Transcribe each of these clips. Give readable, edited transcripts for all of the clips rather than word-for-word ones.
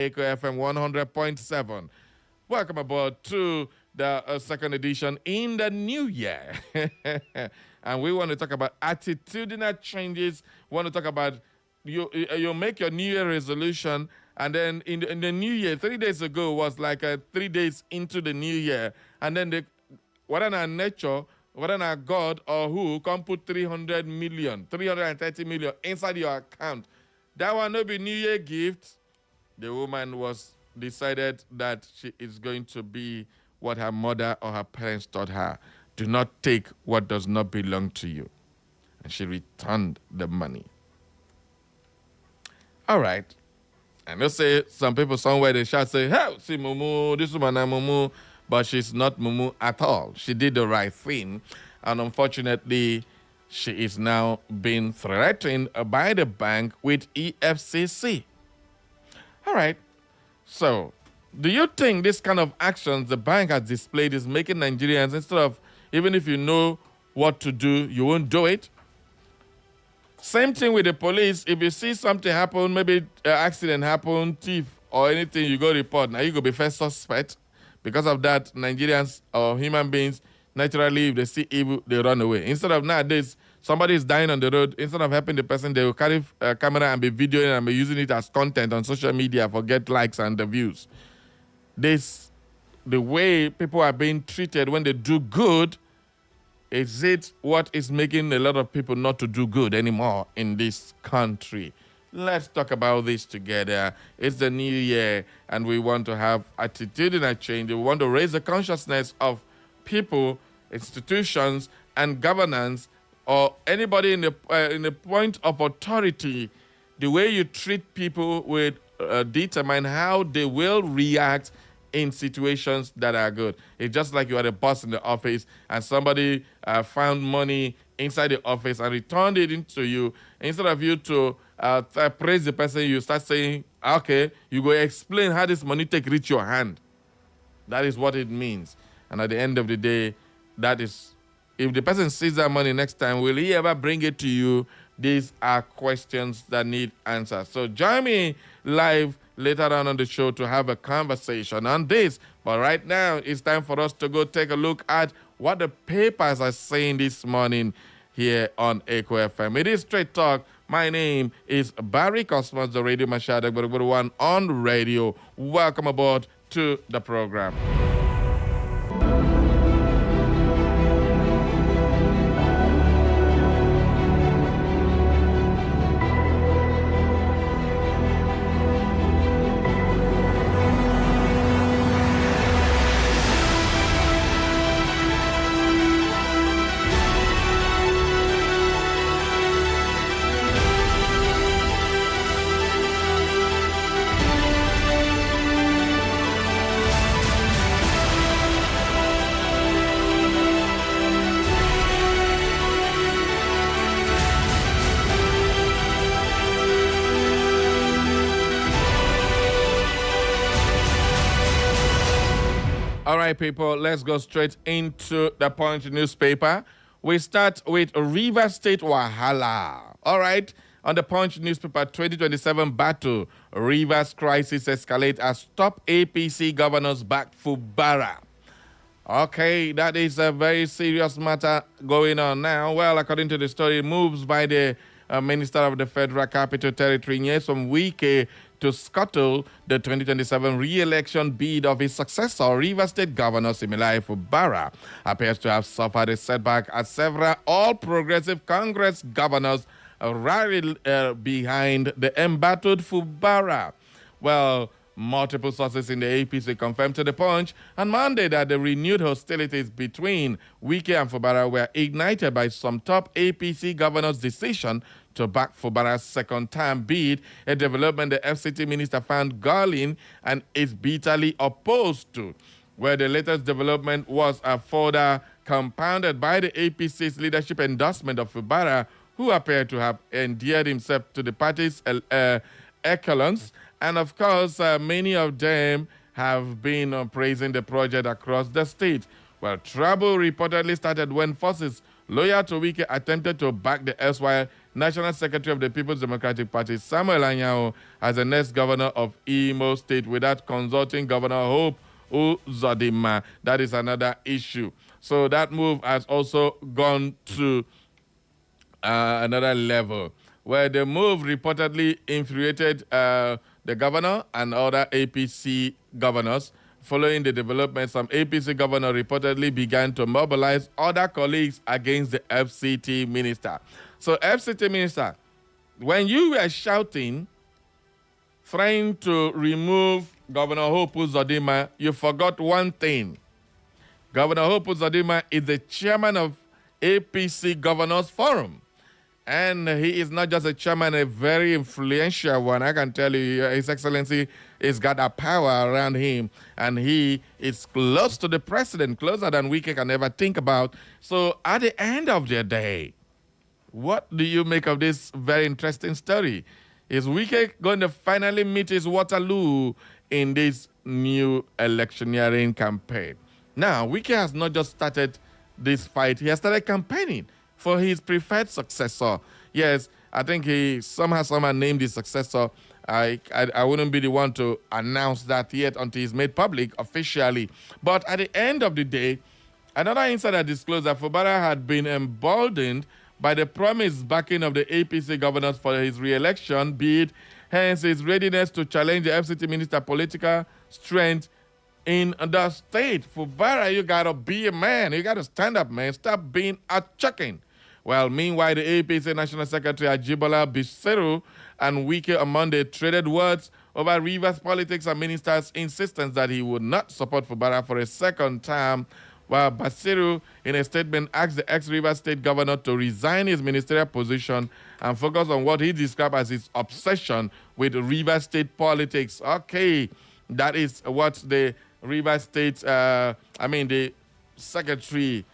Echo FM 100.7. Welcome aboard to the second edition in the new year. And we want to talk about attitudinal changes. We want to talk about you make your New Year resolution, and then in the new year, 3 days ago was like 3 days into the new year, and then whether our nature, whether our God or who come put 300 million, 330 million inside your account. That one no be New Year gift. The woman was decided that she is going to be what her mother or her parents taught her. Do not take what does not belong to you. And she returned the money. All right. And let's say some people somewhere they shout, say, hey, see Mumu, this woman is Mumu, but she's not Mumu at all. She did the right thing. And unfortunately, she is now being threatened by the bank with EFCC. All right. So, do you think this kind of actions the bank has displayed is making Nigerians, instead of, even if you know what to do, you won't do it? Same thing with the police. If you see something happen, maybe an accident happen, thief or anything, you go report. Now you go be first suspect. Because of that, Nigerians or human beings, naturally, if they see evil, they run away. Instead of nowadays, somebody is dying on the road, instead of helping the person, they will carry a camera and be videoing and be using it as content on social media for get likes and the views. The way people are being treated when they do good, is it what is making a lot of people not to do good anymore in this country? Let's talk about this together. It's the new year, and we want to have attitudinal change. We want to raise the consciousness of people, institutions, and governance, or anybody in the point of authority. The way you treat people will determine how they will react in situations that are good. It's just like you are a boss in the office and somebody found money inside the office and returned it into you. Instead of you to praise the person, you start saying, okay, you go explain how this money reach your hand. That is what it means. And at the end of the day, that is, if the person sees that money next time, will he ever bring it to you? These are questions that need answers. So join me live later on the show to have a conversation on this. But right now, it's time for us to go take a look at what the papers are saying this morning here on Echo FM. It is Straight Talk. My name is Barry Cosmos, the Radio Mashada, one on radio. Welcome aboard to the program. All right, people, let's go straight into the Punch newspaper. We start with Rivers State Wahala. All right, on the Punch newspaper, 2027 battle, Rivers crisis escalate as top APC governors back Fubara. Okay, that is a very serious matter going on now. Well, according to the story, moves by the Minister of the Federal Capital Territory, Nyesom Wike, to scuttle the 2027 re-election bid of his successor, Rivers State Governor Siminalayi Fubara, appears to have suffered a setback as several all-progressive Congress governors rallied behind the embattled Fubara. Well, multiple sources in the APC confirmed to the Punch on Monday that the renewed hostilities between Wike and Fubara were ignited by some top APC governors' decision to back Fubara's second-term bid, a development the FCT minister found galling and is bitterly opposed to. Where the latest development was further compounded by the APC's leadership endorsement of Fubara, who appeared to have endeared himself to the party's echelons. And of course, many of them have been praising the project across the state. Well, trouble reportedly started when forces loyal to Wike attempted to back the erstwhile National Secretary of the People's Democratic Party, Samuel Anyanwu, as the next governor of Imo State without consulting Governor Hope Uzodinma. That is another issue. So that move has also gone to another level, where the move reportedly infuriated the governor and other APC governors. Following the development, some APC governors reportedly began to mobilize other colleagues against the FCT minister. So, FCT minister, when you were shouting, trying to remove Governor Hope Uzodinma, you forgot one thing. Governor Hope Uzodinma is the chairman of APC Governors Forum. And he is not just a chairman, a very influential one. I can tell you, His Excellency has got a power around him. And he is close to the president, closer than we can ever think about. So at the end of the day, what do you make of this very interesting story? Is Wike going to finally meet his Waterloo in this new electioneering campaign? Now, Wike has not just started this fight, he has started campaigning for his preferred successor. Yes, I think he somehow named his successor. I wouldn't be the one to announce that yet until it's made public officially. But at the end of the day, another insider disclosed that Fubara had been emboldened by the promised backing of the APC governors for his re-election bid, hence his readiness to challenge the FCT minister political strength in the state. Fubara, you gotta be a man. You gotta stand up, man. Stop being a chicken. Well, meanwhile, the APC National Secretary Ajibola Basiru and Wike on Monday traded words over Rivers politics and ministers' insistence that he would not support Fubara for a second term, while Basiru, in a statement, asked the ex-Rivers State governor to resign his ministerial position and focus on what he described as his obsession with Rivers State politics. Okay, that is what the Rivers State, the secretary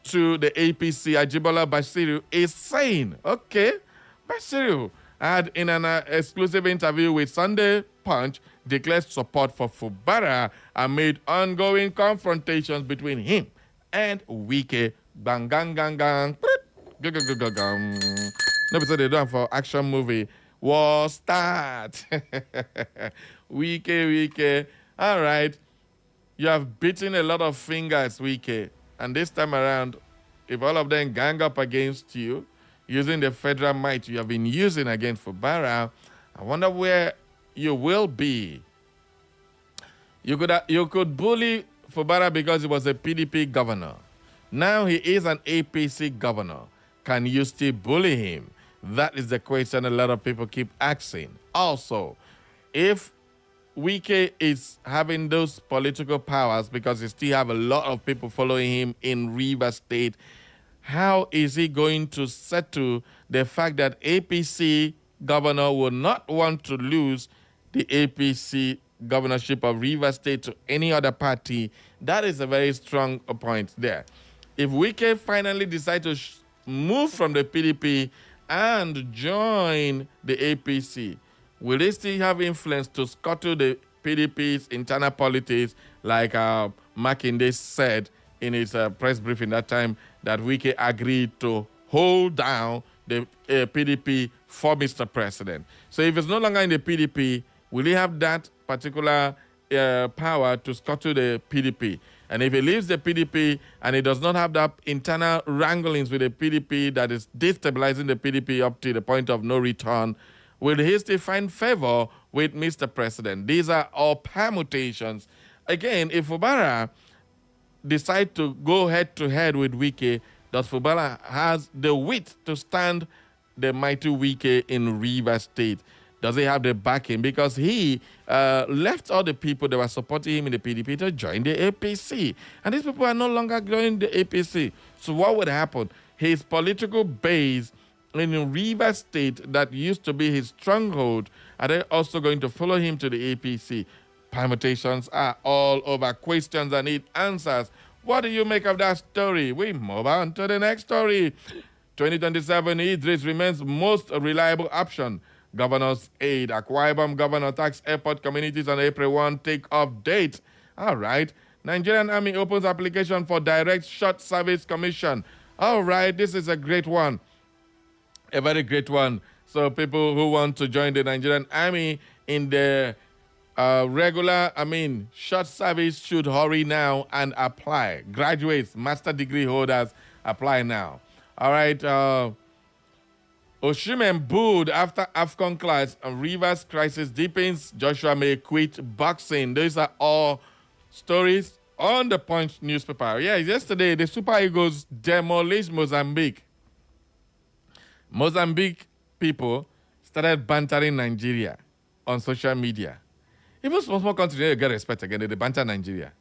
to the APC, Ajibola Basiru, is saying. Okay, Basiru had, in an exclusive interview with Sunday Punch, declared support for Fubara amid ongoing confrontations between him and Wike. Bang, gang, gang, gang. No, because they don't for action movie. War start. Wike. All right. You have beaten a lot of fingers, Wike. And this time around, if all of them gang up against you, using the federal might you have been using against Fubara, I wonder where you will be. You could bully Fubara because he was a PDP governor. Now he is an APC governor. Can you still bully him? That is the question a lot of people keep asking. Also, if Wike is having those political powers because he still have a lot of people following him in Rivers State, how is he going to settle the fact that APC governor will not want to lose the APC governorship of Rivers State to any other party? That is a very strong point there. If Wike finally decide to move from the PDP and join the APC, will they still have influence to scuttle the PDP's internal politics, like Makinde said in his press briefing that time, that Wike agreed to hold down the PDP for Mr. President? So if it's no longer in the PDP, will he have that particular power to scuttle the PDP? And if he leaves the PDP and he does not have that internal wranglings with the PDP that is destabilizing the PDP up to the point of no return, will he still find favor with Mr. President? These are all permutations. Again, if Fubara decide to go head-to-head with Wike, does Fubara has the wit to stand the mighty Wike in Rivers State? Does he have the backing? Because he left all the people that were supporting him in the PDP to join the APC. And these people are no longer joining the APC. So what would happen? His political base in Rivers State that used to be his stronghold, are they also going to follow him to the APC? Permutations are all over. Questions that need answers. What do you make of that story? We move on to the next story. 2027 Idris remains most reliable option. Governor's aid. Akwa Ibom governor tax airport communities on April 1 take-off date. All right. Nigerian Army opens application for direct short service commission. All right. This is a great one. A very great one. So people who want to join the Nigerian Army in the short service should hurry now and apply. Graduates, master degree holders, apply now. All right. Osimhen booed after AFCON clash and Rivers crisis deepens. Joshua may quit boxing. These are all stories on the Punch newspaper. Yeah, yesterday the Super Eagles demolished Mozambique. Mozambique people started bantering Nigeria on social media. Even small countries need to get respect again. They banter Nigeria.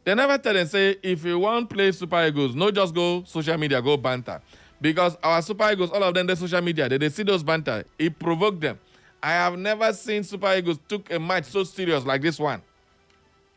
They never tell them, say, if you want to play Super Eagles, no just go social media, go banter. Because our Super Eagles, all of them, they social media, they see those banter. It provoked them. I have never seen Super Eagles took a match so serious like this one.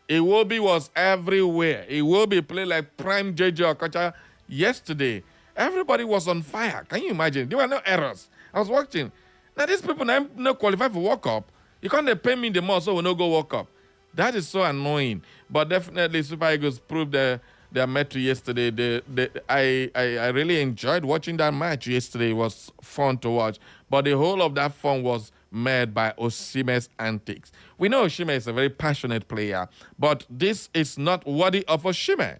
Iwobi was everywhere. Iwobi played like prime JJ Okocha yesterday. Everybody was on fire. Can you imagine? There were no errors. I was watching. Now, these people no qualify for World Cup. You can't pay me the more so we no go World Cup. That is so annoying. But definitely, Super Eagles proved their mettle yesterday. I really enjoyed watching that match yesterday. It was fun to watch. But the whole of that fun was made by Osimhen's antics. We know Osimhen is a very passionate player, but this is not worthy of Osimhen.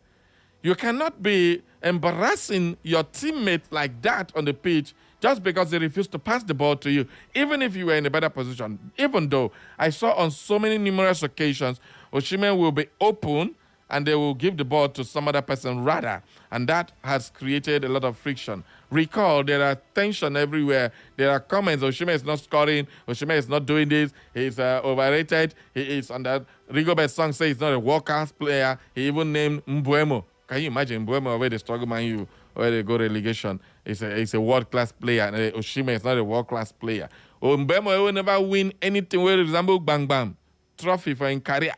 You cannot be embarrassing your teammate like that on the pitch just because they refuse to pass the ball to you, even if you were in a better position. Even though I saw on so many numerous occasions, Osimhen will be open and they will give the ball to some other person rather, and that has created a lot of friction. Recall, there are tension everywhere. There are comments, Osimhen is not scoring, Osimhen is not doing this, he's overrated, he is on that. Rigobert Song says he's not a world-class player. He even named Mbeumo. Can you imagine Mbeumo where they struggle Man U, where they go relegation? He's a world-class player. And Osimhen is not a world-class player. Mbeumo will never win anything where resemble Bang Bang trophy for his career.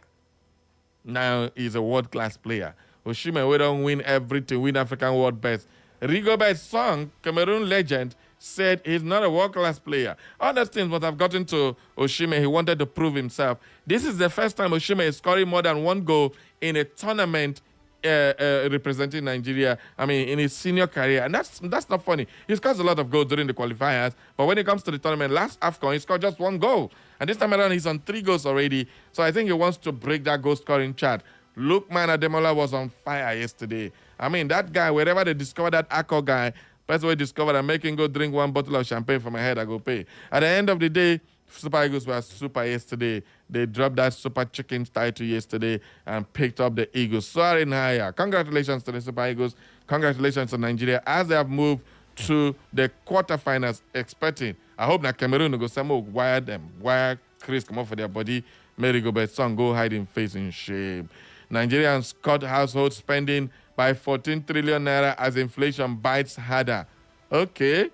Now he's a world-class player. Osimhen, we don't win everything, win African world best. Rigobert Song, Cameroon legend, said he's not a world-class player. All those things must have gotten to Osimhen. He wanted to prove himself. This is the first time Osimhen is scoring more than one goal in a tournament representing Nigeria, in his senior career. And that's not funny. He scores a lot of goals during the qualifiers, but when it comes to the tournament, last AFCON, he scored just one goal. And this time around, he's on 3 goals already. So I think he wants to break that goal-scoring chart. Lukman Ademola was on fire yesterday. That guy, wherever they discover that Akko guy, that's where they discovered and make him go drink 1 bottle of champagne from my head, I go pay. At the end of the day, Super Eagles were super yesterday. They dropped that Super Chicken title yesterday and picked up the Eagles. Soaring higher. Congratulations to the Super Eagles. Congratulations to Nigeria as they have moved to the quarterfinals, expecting. I hope that Cameroon will go somewhere wire Chris come up for their body. Mary Gobert Song go hide in face in shame. Nigerians cut household spending by 14 trillion naira as inflation bites harder. Okay.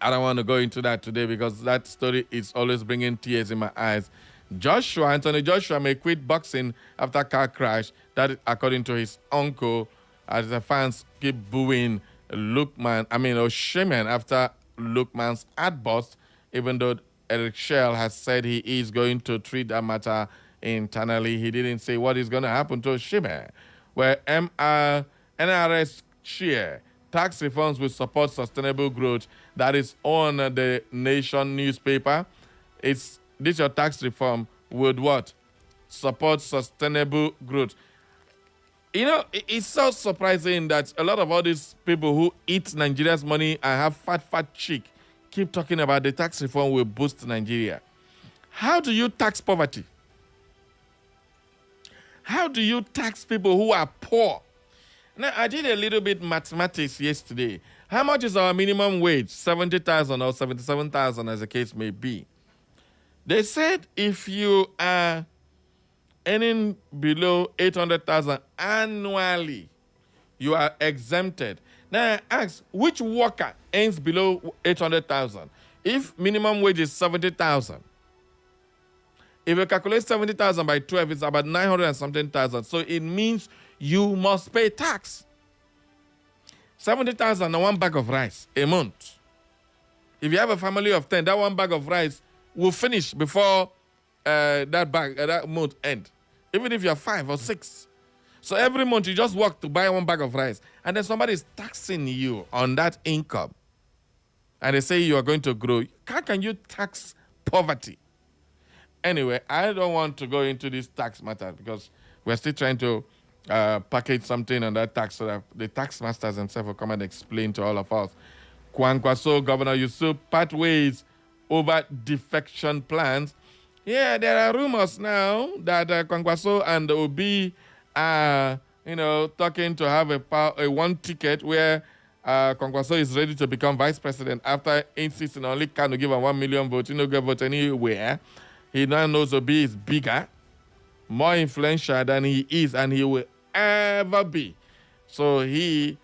I don't want to go into that today because that story is always bringing tears in my eyes. Anthony Joshua may quit boxing after car crash. That is according to his uncle, as the fans keep booing Osimhen after Lukman's outburst, even though Eric Shell has said he is going to treat that matter internally. He didn't say what is going to happen to Osimhen. Where NRS chair tax reforms will support sustainable growth. That is on the Nation newspaper. This your tax reform would what? Support sustainable growth. It's so surprising that a lot of all these people who eat Nigeria's money and have fat cheek keep talking about the tax reform will boost Nigeria. How do you tax poverty? How do you tax people who are poor? Now, I did a little bit mathematics yesterday. How much is our minimum wage? 70,000 or 77,000 as the case may be. They said if you are earning below 800,000 annually, you are exempted. Now I ask, which worker earns below 800,000? If minimum wage is 70,000, if you calculate 70,000 by 12, it's about 900 and something thousand. So it means you must pay tax. 70,000 on 1 bag of rice a month. If you have a family of 10, that 1 bag of rice will finish before that month end. Even if you're 5 or 6. So every month you just work to buy 1 bag of rice. And then somebody is taxing you on that income. and they say you are going to grow, how can you tax poverty? Anyway, I don't want to go into this tax matter because we're still trying to package something on that tax so that the tax masters themselves will come and explain to all of us. Kwankwaso, Governor Yusuf, part ways over defection plans. Yeah, there are rumors now that Kwankwaso and Obi are, talking to have a one ticket where Kwankwaso is ready to become vice president after insisting only Kanu give him 1 million votes. He no get vote anywhere. He now knows Obi is bigger, more influential than he is and he will ever be. So he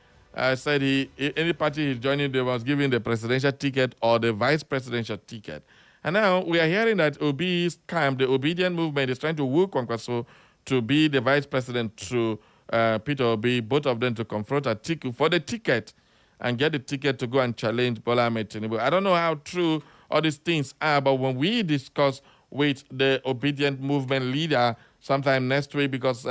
said any party he's joining, they must give him the presidential ticket or the vice presidential ticket. And now we are hearing that Obi's camp, the Obedient Movement, is trying to woo Kwankwaso to be the vice president to Peter Obi, both of them to confront Atiku for the ticket and get the ticket to go and challenge Bola Ahmed Tinubu. I don't know how true all these things are, but when we discuss with the Obedient Movement leader sometime next week, because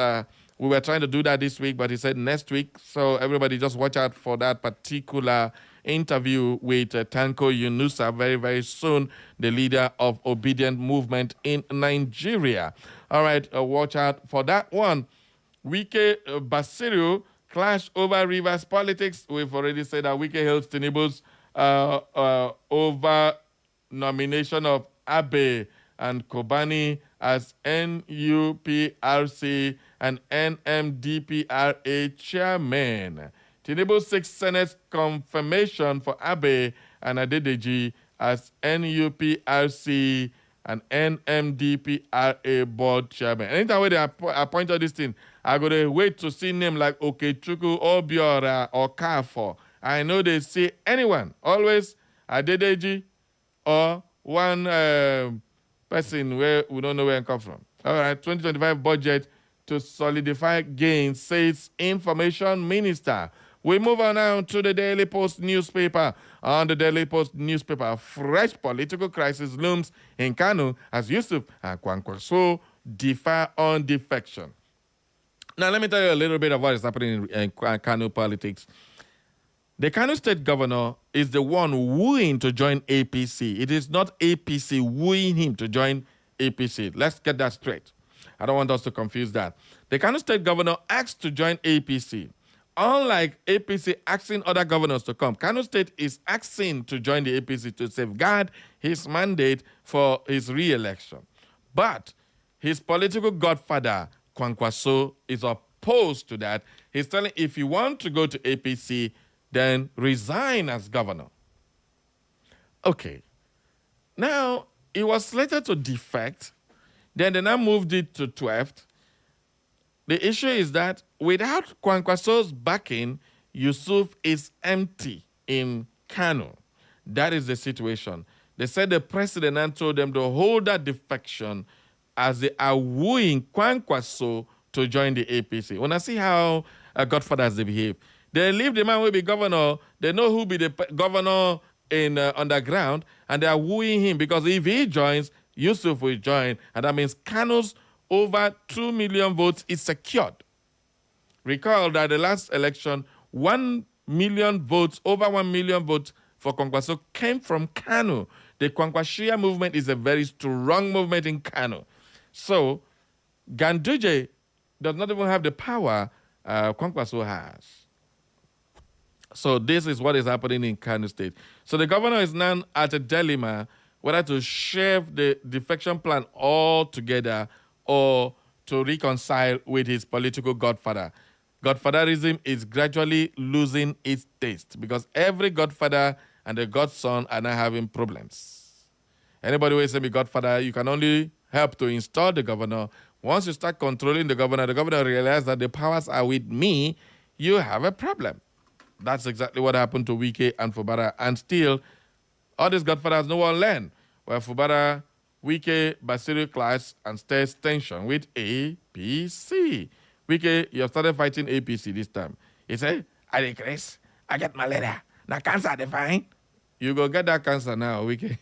we were trying to do that this week, but he said next week. So everybody just watch out for that particular interview with Tanko Yunusa very, very soon, the leader of Obedient Movement in Nigeria. All right, watch out for that one. Wike Basiru clash over Rivers politics. We've already said that Wike hails Tinubu's over nomination of Abe and Kobani as NUPRC and NMDPRA chairman. Tinubu seeks Senate confirmation for Abe and Adedeji as NUPRC and NMDPRA board chairman. Anytime when they appoint all this thing, I go to wait to see name like Okechukwu, Obiora, or Kafo. I know they see anyone, always Adedeji or one person where we don't know where it comes from. All right, 2025 budget to solidify gains, says Information Minister. We move on now to the Daily Post newspaper. On the Daily Post newspaper, fresh political crisis looms in Kano as Yusuf and Kwankwaso differ on defection. Now, let me tell you a little bit of what is happening in Kano politics. The Kano state governor is the one wooing to join APC. It is not APC wooing him to join APC. Let's get that straight. I don't want us to confuse that. The Kano state governor asked to join APC. Unlike APC asking other governors to come, Kano State is asking to join the APC to safeguard his mandate for his re-election. But his political godfather, Kwankwaso, is opposed to that. He's telling if you want to go to APC, then resign as governor. Okay. Now, it was slated to defect. Then they now moved it to 12th. The issue is that without Kwankwaso's backing, Yusuf is empty in Kano. That is the situation. They said the president told them to hold that defection as they are wooing Kwankwaso to join the APC. When I see how godfathers they behave, they leave the man will be governor. They know who will be the governor in underground, and they are wooing him because if he joins, Yusuf will join, and that means Kano's over 2 million votes is secured. Recall that the last election, 1 million votes, over 1 million votes for Kwankwaso came from Kano. The Kwankwashia movement is a very strong movement in Kano. So, Ganduje does not even have the power Kwankwaso has. So this is what is happening in Kano State. So the governor is now at a dilemma whether to shelve the defection plan altogether or to reconcile with his political godfather. Godfatherism is gradually losing its taste because every godfather and the godson are now having problems. Anybody who say be godfather, you can only help to install the governor. Once you start controlling the governor realizes that the powers are with me, you have a problem. That's exactly what happened to Wike and Fubara. And still, all these godfathers no one learn. Well, Fubara, Wike, Basiru clash and stays tension with APC. Wike, you have started fighting APC this time. He said, I decrease, I get malaria. Now cancer define. You go get that cancer now, Wike.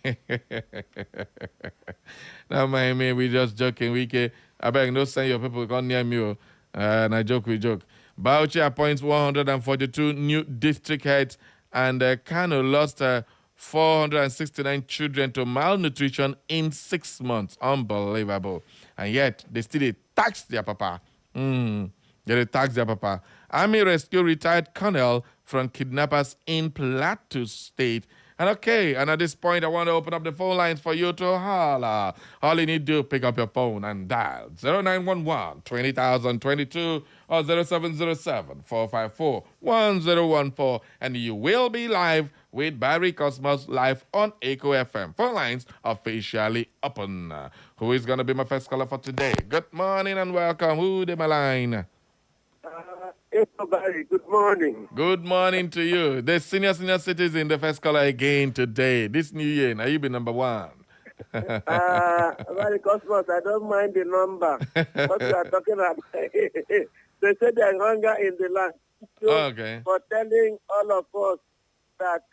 Now, me, we just joking, Wike. I beg, no send your people come near me. And I joke, we joke. Bauchi appoints 142 new district heads, and Kano lost 469 children to malnutrition in 6 months. Unbelievable. And yet, they still tax their papa. They tax their papa. Army rescue retired colonel from kidnappers in Plateau State. And okay, and at this point, I want to open up the phone lines for you to holla. All you need to do, pick up your phone and dial 0911 20022 or 0707 454 1014, and you will be live with Barry Cosmos live on Echo FM. Phone lines officially open. Who is going to be my first caller for today? Good morning and welcome. Who did my line? Everybody, good morning. Good morning to you. The senior citizen, the first caller again today. This new year, now you be number one. Very Cosmos, I don't mind the number. What you are talking about. They said there's hunger in the land. So Okay. for telling all of us that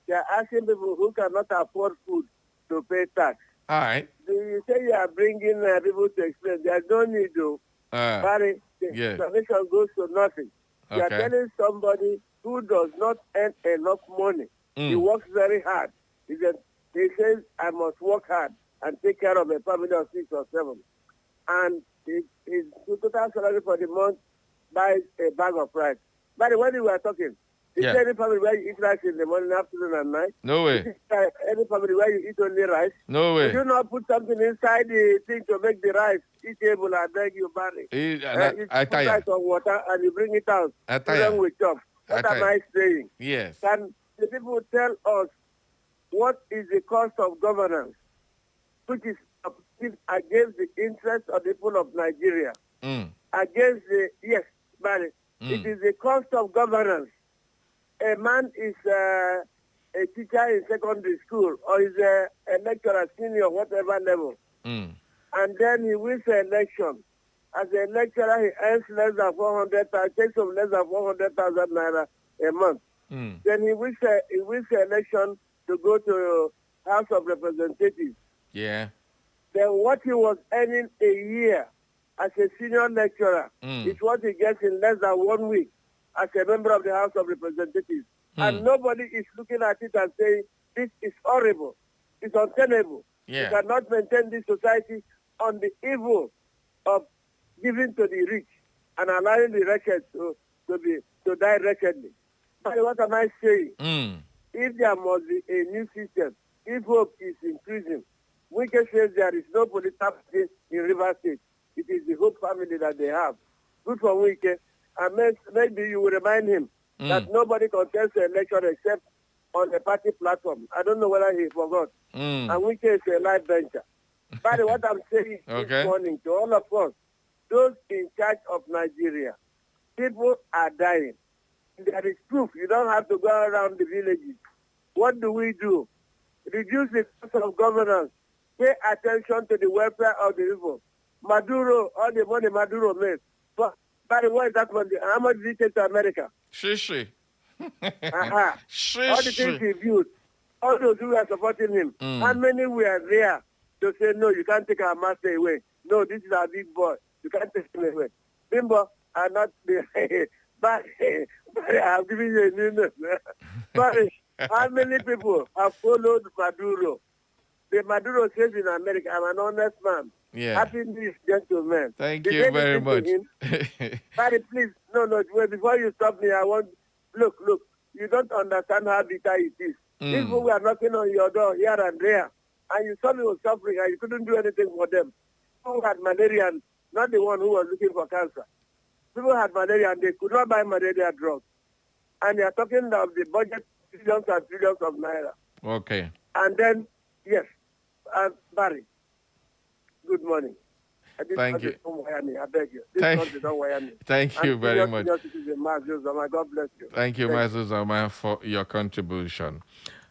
they are asking people who cannot afford food to pay tax. All right. You say you are bringing people to explain. There's no need to. Barry, the explanation goes to nothing. You are telling somebody who does not earn enough money. He works very hard. He says, I must work hard and take care of a family of 6 or 7. And his total salary for the month buys a bag of rice. But when we were talking, is there any family where you eat rice in the morning, afternoon, and night? No way. Is there any family where you eat only rice? No way. You do not put something inside the thing to make the rice eatable. I beg you, Barry. You put rice on water and you bring it out. Along with chop. What am I saying? Yes. Can the people tell us what is the cost of governance, which is against the interest of the people of Nigeria? Against the, yes, Barry, it is the cost of governance. A man is a teacher in secondary school or is a lecturer, senior, whatever level. And then he wins an election. As a lecturer, he earns less than 400,000, takes home less than 400,000 naira a month. Then he wins an election to go to House of Representatives. Yeah. Then what he was earning a year as a senior lecturer is what he gets in less than 1 week as a member of the House of Representatives. And nobody is looking at it and saying, this is horrible. It's untenable. Yeah. You cannot maintain this society on the evil of giving to the rich and allowing the wretched to die wretchedly. But what am I saying? If there must be a new system, if hope is increasing, Wike says there is no political party in River State. It is the Hope family that they have. Good for Wike. And maybe you will remind him that nobody contests the election except on the party platform. I don't know whether he forgot. And Wike is a live venture. But what I'm saying this morning to all of us, those in charge of Nigeria, people are dying. There is proof. You don't have to go around the villages. What do? Reduce the cost of governance. Pay attention to the welfare of the people. Maduro, all the money Maduro made. But what is that money? How much did he take to America? Shishi. All the things he built, all those who are supporting him, how many were there to say, no, you can't take our master away. No, this is our big boy. You can't take him away. Bimbo are not there. But I have given you a new name. But how many people have followed Maduro? The Maduro says in America, I'm an honest man. Yeah. Happy New Year, gentlemen. Thank you very much. Barry, please, no, wait, before you stop me, look, you don't understand how bitter it is. These people were knocking on your door here and there, and you saw me was suffering, and you couldn't do anything for them. People had malaria, and not the one who was looking for cancer. People had malaria, and they could not buy malaria drugs. And they are talking of the budget, trillions and trillions of naira. Okay. And then, yes, Barry, good morning. Thank you. Don't wire me, I beg you. Don't wire me. Thank you very much. God bless you. Thank you, Master Zama, for your contribution.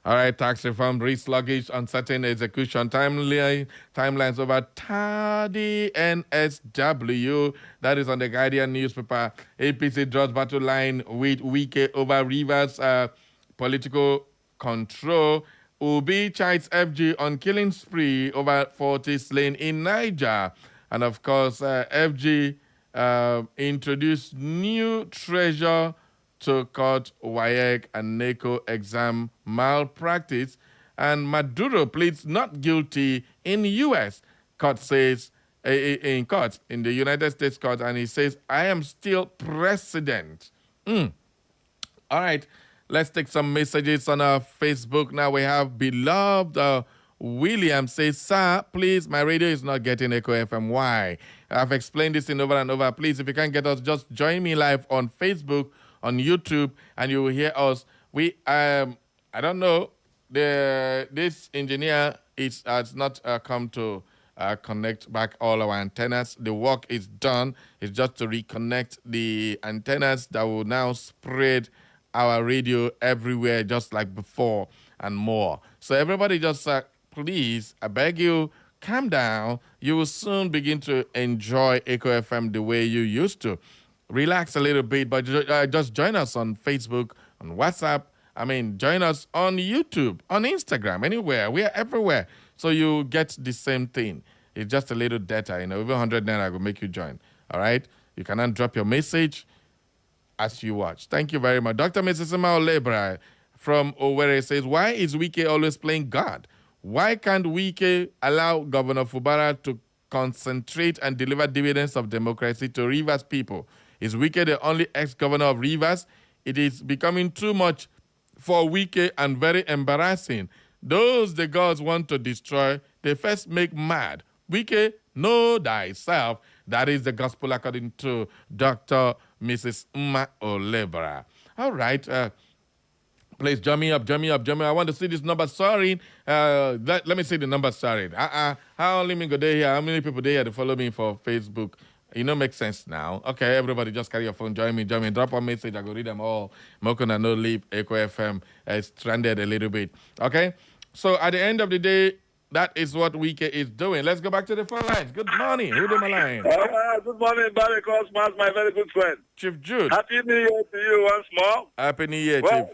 All right, tax reform breeds sluggish, uncertain execution timelines over tardy NSW. That is on the Guardian newspaper. APC draws battle line with Wike over Rivers political control. Obi chides FG on killing spree over 40 slain in Niger. And of course, FG introduced new treasure to court WAEC and NACO exam malpractice. And Maduro pleads not guilty in U.S. Court says, in court, in the United States court, and he says, I am still president. All right, let's take some messages on our Facebook. Now we have beloved William says, sir, please, my radio is not getting Echo FM. Why? I've explained this in over and over. Please, if you can't get us, just join me live on Facebook, on YouTube, and you will hear us. We, I don't know, this engineer has not come to connect back all our antennas. The work is done. It's just to reconnect the antennas that will now spread our radio everywhere, just like before and more. So everybody just please, I beg you, calm down. You will soon begin to enjoy Echo FM the way you used to. Relax a little bit, but just join us on Facebook, on WhatsApp. I mean, join us on YouTube, on Instagram, anywhere. We are everywhere. So you get the same thing. It's just a little data, even 100 naira will make you join. All right? You can now drop your message as you watch. Thank you very much. Dr. Mrs. Lebra from Owerri says, why is Wike always playing God? Why can't Wike allow Governor Fubara to concentrate and deliver dividends of democracy to Rivers people? Is Wike the only ex-governor of Rivers? It is becoming too much for Wike and very embarrassing. Those the gods want to destroy, they first make mad. Wike, know thyself. That is the gospel according to Dr. Mrs. Mma Olebra. All right. Please, join me up. I want to see this number. Sorry. Let me see the number. Sorry. How many go there here? How many people there to follow me for Facebook? Makes sense now. Okay, everybody just carry your phone. Join me. Drop a message. I go read them all. Mokuna no leave. Echo FM is stranded a little bit. Okay? So at the end of the day, that is what Wike is doing. Let's go back to the phone lines. Good morning. Who's on my line? Good morning, Barry Cosmas, my very good friend. Chief Jude. Happy New Year to you once more. Happy New Year, Chief.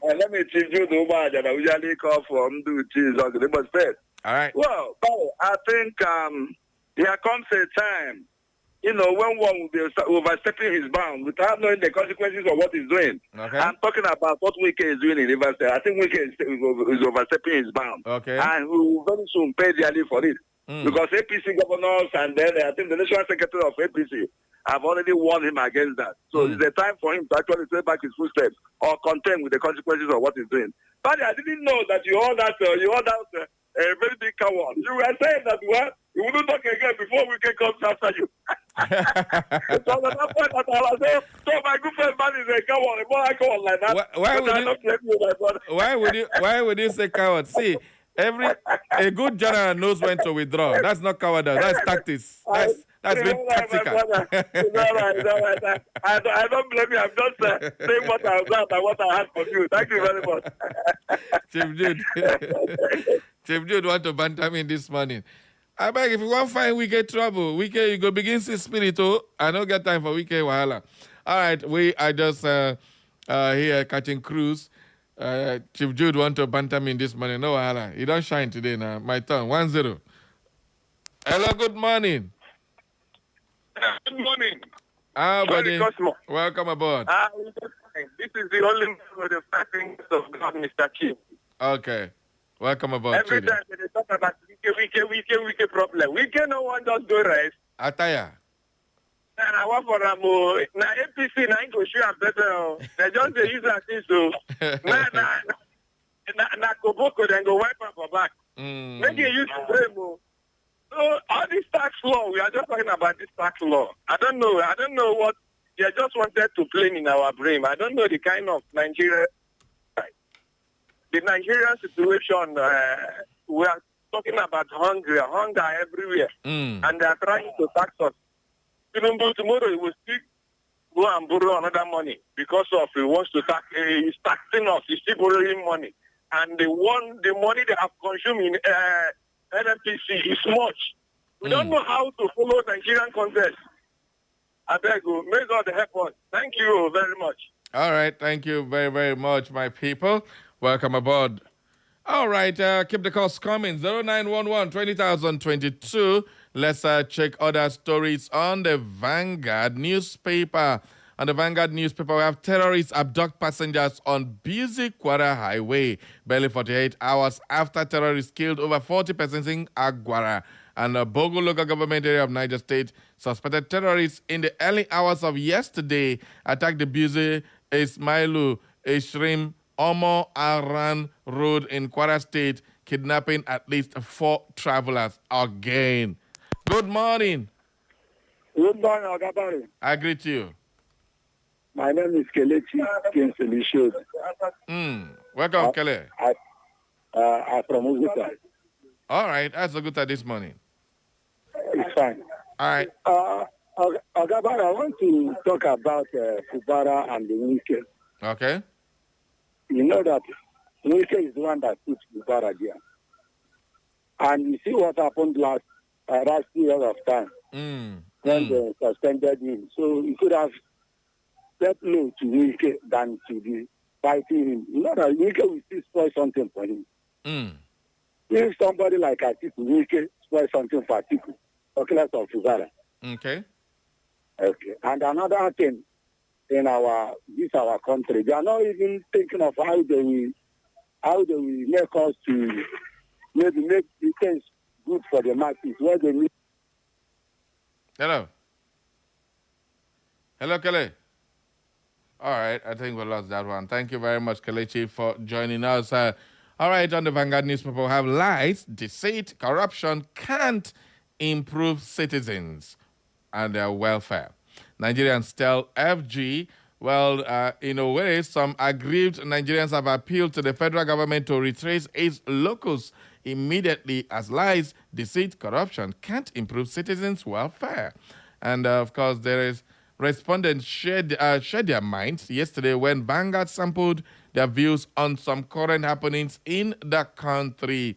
Let me Chief Jude Ubaja that we usually call for Mdu Cheese on the Limbo State. All right. Well, Barry, I think there comes a time, when one will be overstepping his bound without knowing the consequences of what he's doing. Okay. I'm talking about what Wike is doing in Rivers State. I think Wike is overstepping his bound. Okay. And we will very soon pay dearly for it. Because APC governors and then I think the National Secretary of APC have already warned him against that. So it's a time for him to actually take back his footsteps or contend with the consequences of what he's doing. But I didn't know that you all that a very big coward. You were saying that you wouldn't talk again before Wike comes after you. So at that point that I was saying, so my good friend man is a coward. More I coward like that. Why would you say coward? See, a good general knows when to withdraw. That's not cowardice. That's tactics. That's been tactical. I don't blame you. I'm just saying what I was and what I had for you. Thank you very much. Chief Jude. Chief Jude want to banter me this morning. I beg, if you want to find Wike trouble, Wike, you go begin to spirit. I don't get time for Wike wahala. All right, we are just here catching cruise. Chief Jude want to banter me this morning. No wahala. He don't shine today now. My turn. 1-0. Hello, good morning. Good morning. Buddy. Welcome aboard. This is the only man with the fighting of God, Mr. Chief. Okay. Welcome aboard. Every Chidi. time they talk about Wike problem. Wike no one just do rest. Ataya. And I want for them. Now APC now go show am better. They just dey use that thing so. Na Koboko then go wipe up for back. Make you use the brain. So all this tax law, we are just talking about this tax law. I don't know what they just wanted to play in our brain. I don't know the kind of Nigeria. The Nigerian situation, we are talking about hunger everywhere. And they are trying to tax us. Even though tomorrow he will still go and borrow another money because of he wants to tax, he's taxing us, he's still borrowing money. And the money they have consumed in NNPC is much. We don't know how to follow Nigerian context. I beg you, may God help us. Thank you very much. All right, thank you very, very much, my people. Welcome aboard. All right, keep the calls coming. 0911-20,022. Let's check other stories on the Vanguard newspaper. On the Vanguard newspaper, we have terrorists abduct passengers on busy Kwara Highway. Barely 48 hours after terrorists killed over 40 persons in Agwara and the Bogo local government area of Niger State, suspected terrorists in the early hours of yesterday attacked the busy Ismailu Ishrim Omo Aran Road in Kwara State, kidnapping at least 4 travelers again. Good morning. Good morning, Ogabari. I greet you. My name is Kelechi Kinsley Shod. Welcome, Kele. I'm from Uguta. All right, that's a good time this morning. It's fine. All right. Ogabari, I want to talk about Fubara and the Wike. Okay. You know that Wike is the one that put Fubara there. And you see what happened last year of time when they suspended him. So you could have stepped low to Wike than to be fighting him. You know that Wike will still spoil something for him. If somebody like Atiku, Wike spoil something for Atiku, okay, let's talk Fubara. Okay. Okay. And another thing in our country, they are not even thinking of how they will make us to maybe make the things good for the masses where they need. Hello. Hello, Kele. All right, I think we lost that one. Thank you very much, Kelechi, for joining us. All right, on the Vanguard newspaper, we have lies, deceit, corruption can't improve citizens and their welfare. Nigerians tell FG, well, in a way, some aggrieved Nigerians have appealed to the federal government to retrace its locus immediately as lies, deceit, corruption can't improve citizens' welfare. And, of course, there is respondents shared their minds yesterday when Vanguard sampled their views on some current happenings in the country.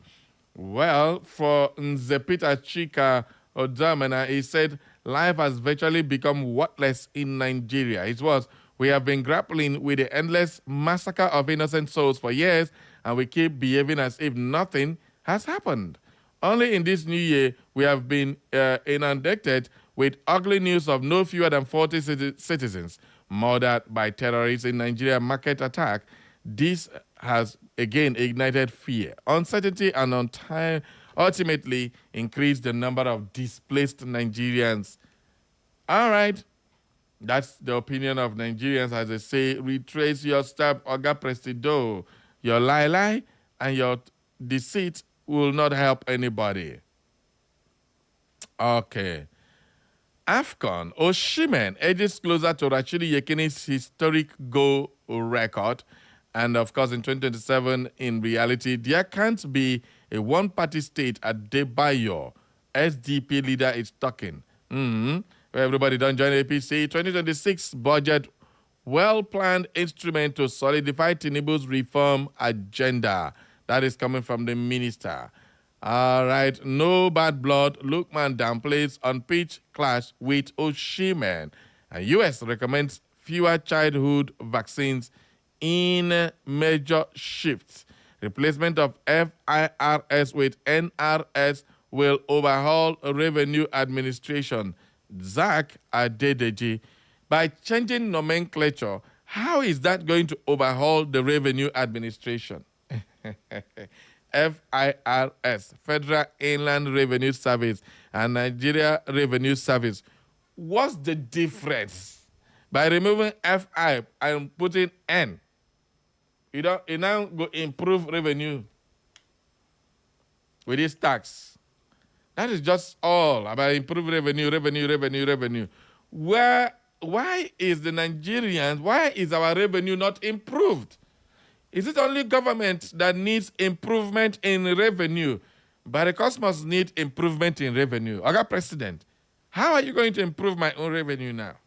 Well, for Nzepita Chika Odamena, he said, life has virtually become worthless in Nigeria. It was, we have been grappling with the endless massacre of innocent souls for years, and we keep behaving as if nothing has happened. Only in this new year, we have been inundated with ugly news of no fewer than 40 citizens murdered by terrorists in Nigeria market attack. This has again ignited fear, uncertainty, and ultimately increased the number of displaced Nigerians. All right, that's the opinion of Nigerians as they say, retrace your step, Oga Presido. Your lie and your deceit will not help anybody. Okay. AFCON, Osimhen edges closer to Rashidi Yekini's historic goal record. And, of course, in 2027, in reality, there can't be a one-party state at Debayo. SDP leader is talking. Everybody don't join APC. 2026 budget, well-planned instrument to solidify Tinubu's reform agenda. That is coming from the minister. All right, no bad blood. Lookman downplays on-pitch clash with Osimhen. And U.S. recommends fewer childhood vaccines in major shifts. Replacement of FIRS with NRS will overhaul revenue administration. Zach Adedeji, by changing nomenclature, how is that going to overhaul the revenue administration? FIRS, Federal Inland Revenue Service, and Nigeria Revenue Service. What's the difference? By removing FI and putting N, it now go improve revenue with this tax. That is just all about improve revenue. Why is the Nigerians, why is our revenue not improved? Is it only government that needs improvement in revenue? But the customers need improvement in revenue. Oga President, how are you going to improve my own revenue now?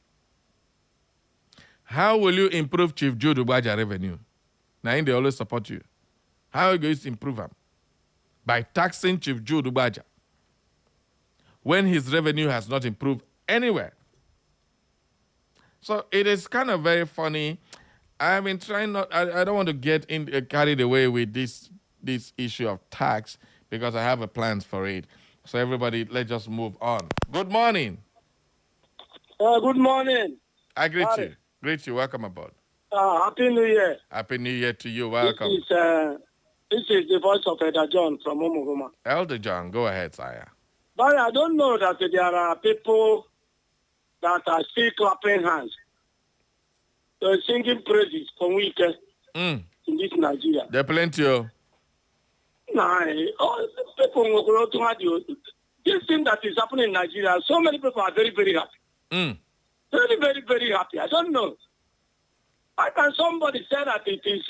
How will you improve Chief Jude Ubaja revenue? Now, they always support you. How are you going to improve them? By taxing Chief Jude Ubaja, when his revenue has not improved anywhere. So it is kind of very funny. I've been trying not, I don't want to get carried away with this issue of tax because I have a plans for it. So everybody, let's just move on. Good morning. Good morning. I greet you. Greet you. Welcome aboard. Happy New Year. Happy New Year to you. Welcome. This is the voice of Elder John from Omuhuma. Elder John, go ahead, sire. But I don't know that there are people that are still clapping hands. They're singing praises for weekend in this Nigeria. There are plenty of. People, this thing that is happening in Nigeria, so many people are very, very happy. Very, very, very happy. I don't know. Why can somebody say that it is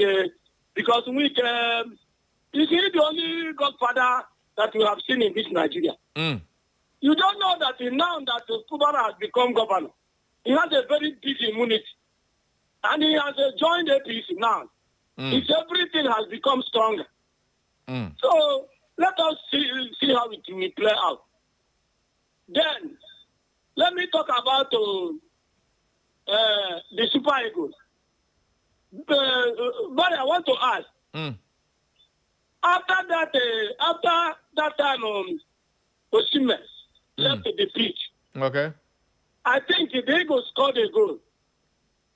because is he the only godfather that we have seen in this Nigeria? You don't know that now that Kubara has become governor, he has a very big immunity. And he has joined APC now. Everything has become stronger. So let us see how it will play out. Then, let me talk about the Super Eagles. But I want to ask, after that time, Osimhen left the pitch. Okay. I think the Eagles scored a goal.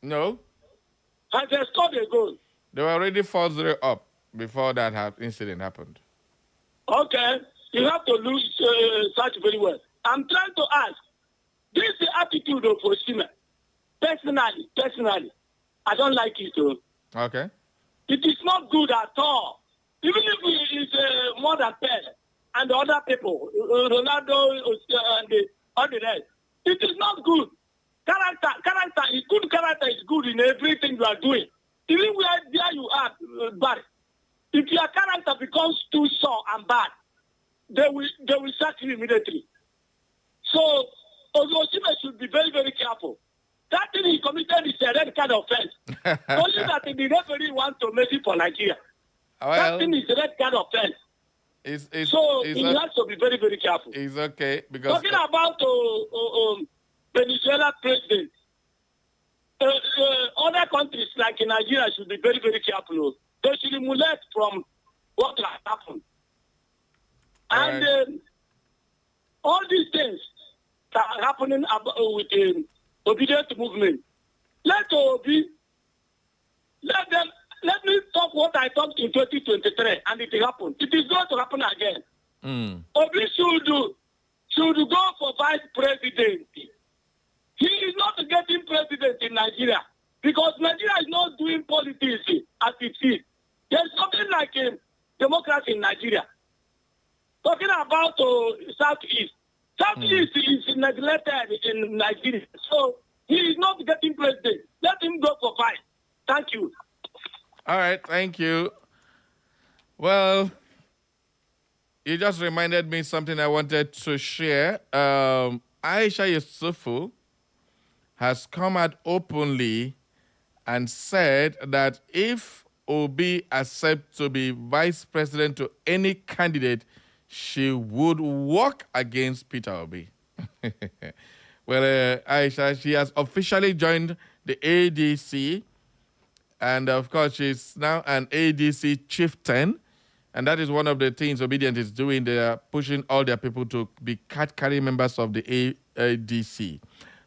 No. Has they scored a goal? They were already 4-0 up before that incident happened. Okay. You have to search very well. I'm trying to ask, this is the attitude of Osimhen. Personally, I don't like it. Okay. It is not good at all. Even if it is more than Pele and the other people, Ronaldo and the other rest, it is not good. Character is good. Character is good in everything you are doing. Even where there you are bad. If your character becomes too sour and bad, they will sack you immediately. So Osimhen should be very, very careful. That thing he committed is a red card offense. Only that the referee wants to make it for Nigeria. Well, that thing is a red card offense. He has to be very, very careful. It's okay because talking about Venezuela president, other countries like in Nigeria should be very, very careful. They should emulate from what has happened. And all these things that are happening with the obedient movement, let me talk what I talked in 2023, and it happened. It is going to happen again. Obi should go for vice president. He is not getting president in Nigeria because Nigeria is not doing politics as it is. There's something like democracy in Nigeria. Talking about Southeast. Southeast is neglected in Nigeria. So he is not getting president. Let him go for vice. Thank you. All right, thank you. Well, you just reminded me something I wanted to share. Aisha Yesufu has come out openly and said that if Obi accepts to be vice president to any candidate, she would work against Peter Obi. Well, Aisha, she has officially joined the ADC. And, of course, she's now an ADC chieftain. And that is one of the things Obedient is doing. They are pushing all their people to be card-carrying members of the ADC.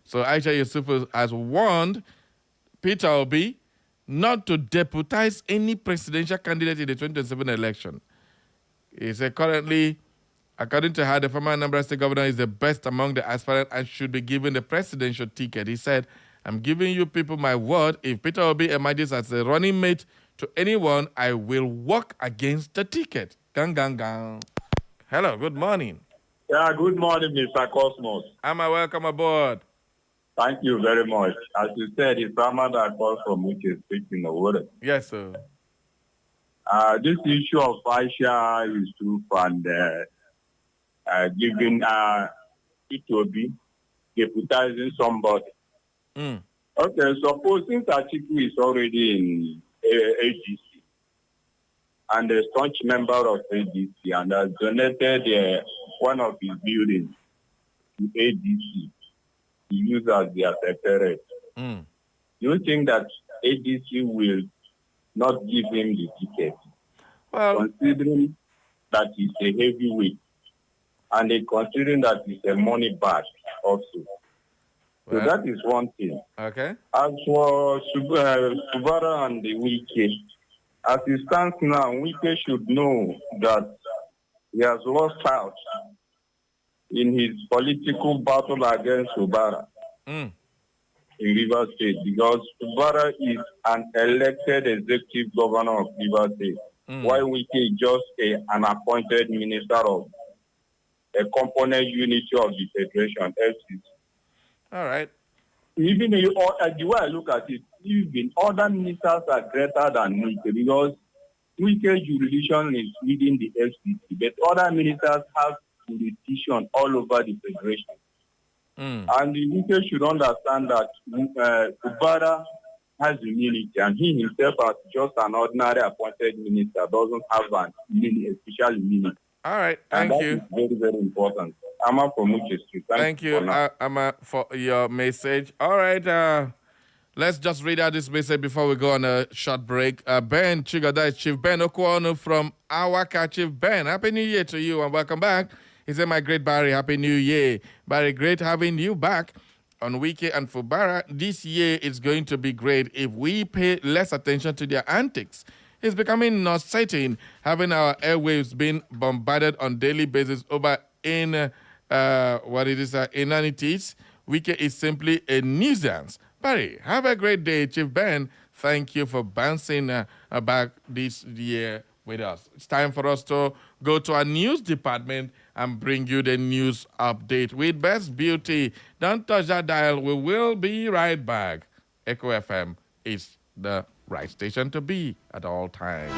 So Aisha Yesufu has warned Peter Obi not to deputize any presidential candidate in the 2027 election. He said currently, according to her, the former Anambra State governor is the best among the aspirants and should be given the presidential ticket. He said, I'm giving you people my word. If Peter Obi emerges as a running mate to anyone, I will work against the ticket. Gang, gang, gang. Hello, good morning. Yeah, good morning, Mr. Cosmos. Amma, welcome aboard. Thank you very much. As you said, it's Ramadan calls from which is speaking the word. Yes, sir. This issue of Aisha Yusuf and giving Itobi, deputizing somebody. Okay, suppose since Atiku is already in ADC and a staunch member of ADC and has donated one of his buildings to ADC to use as their secretary. Do you think that ADC will not give him the ticket? Well, considering that he's a heavyweight and considering that he's a money bag also. So that is one thing. Okay. As for Fubara and the Wike, as it stands now, Wike should know that he has lost out in his political battle against Fubara in Rivers State, because Fubara is an elected executive governor of Rivers State, while Wike is just an appointed minister of a component unity of the Federation, FCC. All right. Even the way I look at it, even other ministers are greater than Wike, because Wike's jurisdiction is within the FCC, but other ministers have jurisdiction all over the Federation. And the Wike should understand that Ubara has immunity, and he himself, as just an ordinary appointed minister, doesn't have an special immunity. All right, thank you. That is very, very important. Ama from Uche Street. Thank you, Ama, for your message. All right, let's just read out this message before we go on a short break. Ben Chigada is Chief Ben Okwonu from Awaka. Chief Ben, Happy New Year to you and welcome back. He said, my great Barry, Happy New Year. Barry, great having you back on Wike and Fubara. This year is going to be great if we pay less attention to their antics. It's becoming nauseating having our airwaves being bombarded on daily basis over inanities. Wike is simply a nuisance. Barry, have a great day, Chief Ben. Thank you for bouncing back this year with us. It's time for us to go to our news department and bring you the news update with Best Beauty. Don't touch that dial. We will be right back. Echo FM is the right station to be at all times.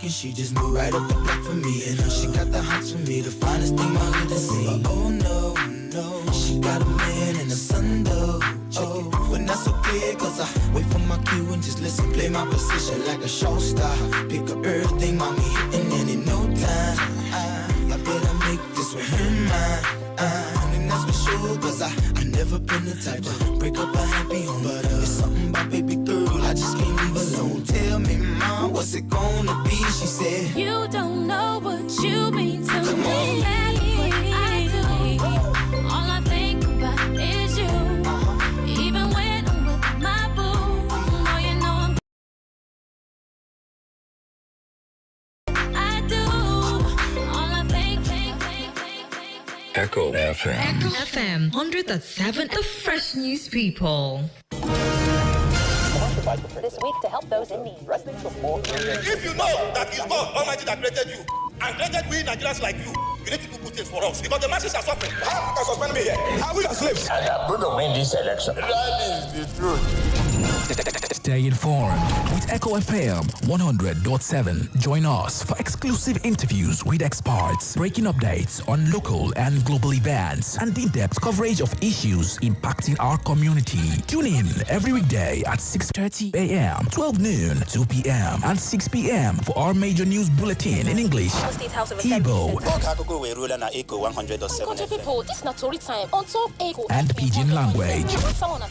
She just moved right up the block for me, and she got the hots for me, the finest thing my hood has seen. Oh no, no, she got a man and a son though. Oh, but that's okay, cause I wait for my cue and just listen, play my position like a show star. Pick up everything, mommy, hitting and in no time. I better make this with him mine. And that's for sure, cause I never been the type to break up a happy home. But it's something about baby girl, I just can't leave alone. Tell me, mom, what's it gonna be? She said, you don't know what you mean to Come me. on. What I do, all I think about is you. Even when I'm with my boo, oh, you know I do. All I think. Echo FM. Echo FM 100.7, the fresh news people. This week to help those in need. If you know that it's God Almighty that created you and created we Nigerians like you need to do good things for us because the masses are suffering. How you can suspend me here? Are we your slaves? And I'm going to win this election. That is the truth. Stay informed with Echo FM 100.7. Join us for exclusive interviews with experts, breaking updates on local and global events, and in-depth coverage of issues impacting our community. Tune in every weekday at 6:30 a.m., 12 noon, 2 p.m., and 6 p.m. for our major news bulletin in English, Igbo, Country people, this not story time on Top Echo and Pidgin language.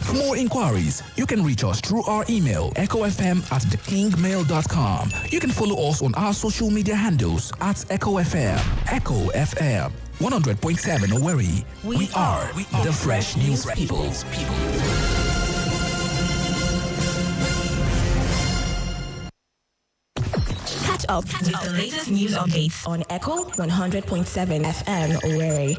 For more inquiries, you can reach us through our email, echofm@thekingmail.com. You can follow us on our social media handles at Echo FM. Echo FM 100.7 Owerri. We are the fresh news people. Catch up with the latest news updates on Echo 100.7 FM Owerri.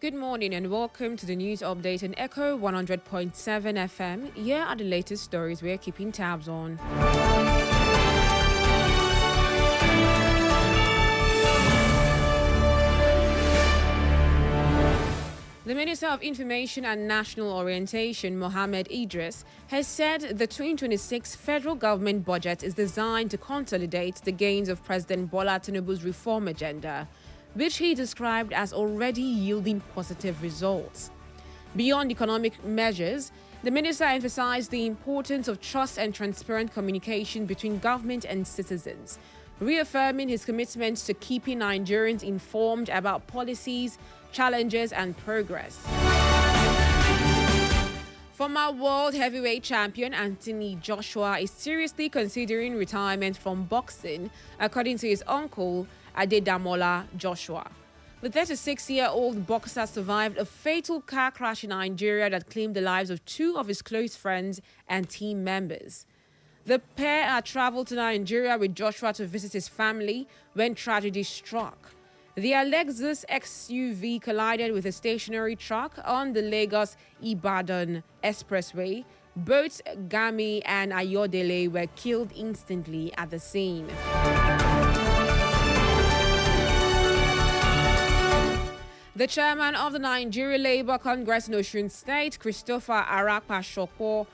Good morning and welcome to the news update on Echo 100.7 FM. Here are the latest stories we're keeping tabs on. The Minister of Information and National Orientation, Mohammed Idris, has said the 2026 federal government budget is designed to consolidate the gains of President Bola Tinubu's reform agenda, which he described as already yielding positive results. Beyond economic measures, the minister emphasized the importance of trust and transparent communication between government and citizens, reaffirming his commitment to keeping Nigerians informed about policies, challenges, and progress. Former world heavyweight champion Anthony Joshua is seriously considering retirement from boxing, according to his uncle, Adedamola Joshua. The 36-year-old boxer survived a fatal car crash in Nigeria that claimed the lives of two of his close friends and team members. The pair had traveled to Nigeria with Joshua to visit his family when tragedy struck. The Lexus XUV collided with a stationary truck on the Lagos-Ibadan Expressway. Both Gami and Ayodele were killed instantly at the scene. The chairman of the Nigeria Labour Congress in Osun State, Christopher Arakpashopo,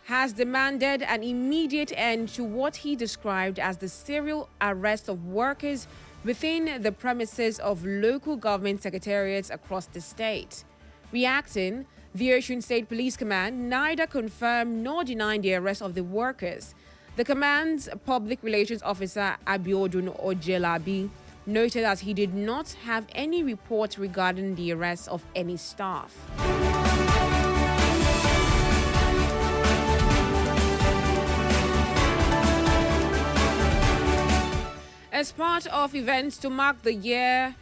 has demanded an immediate end to what he described as the serial arrest of workers within the premises of local government secretariats across the state. Reacting, the Osun State Police Command neither confirmed nor denied the arrest of the workers. The command's public relations officer, Abiodun Ojelabi, noted that he did not have any reports regarding the arrest of any staff. As part of events to mark the year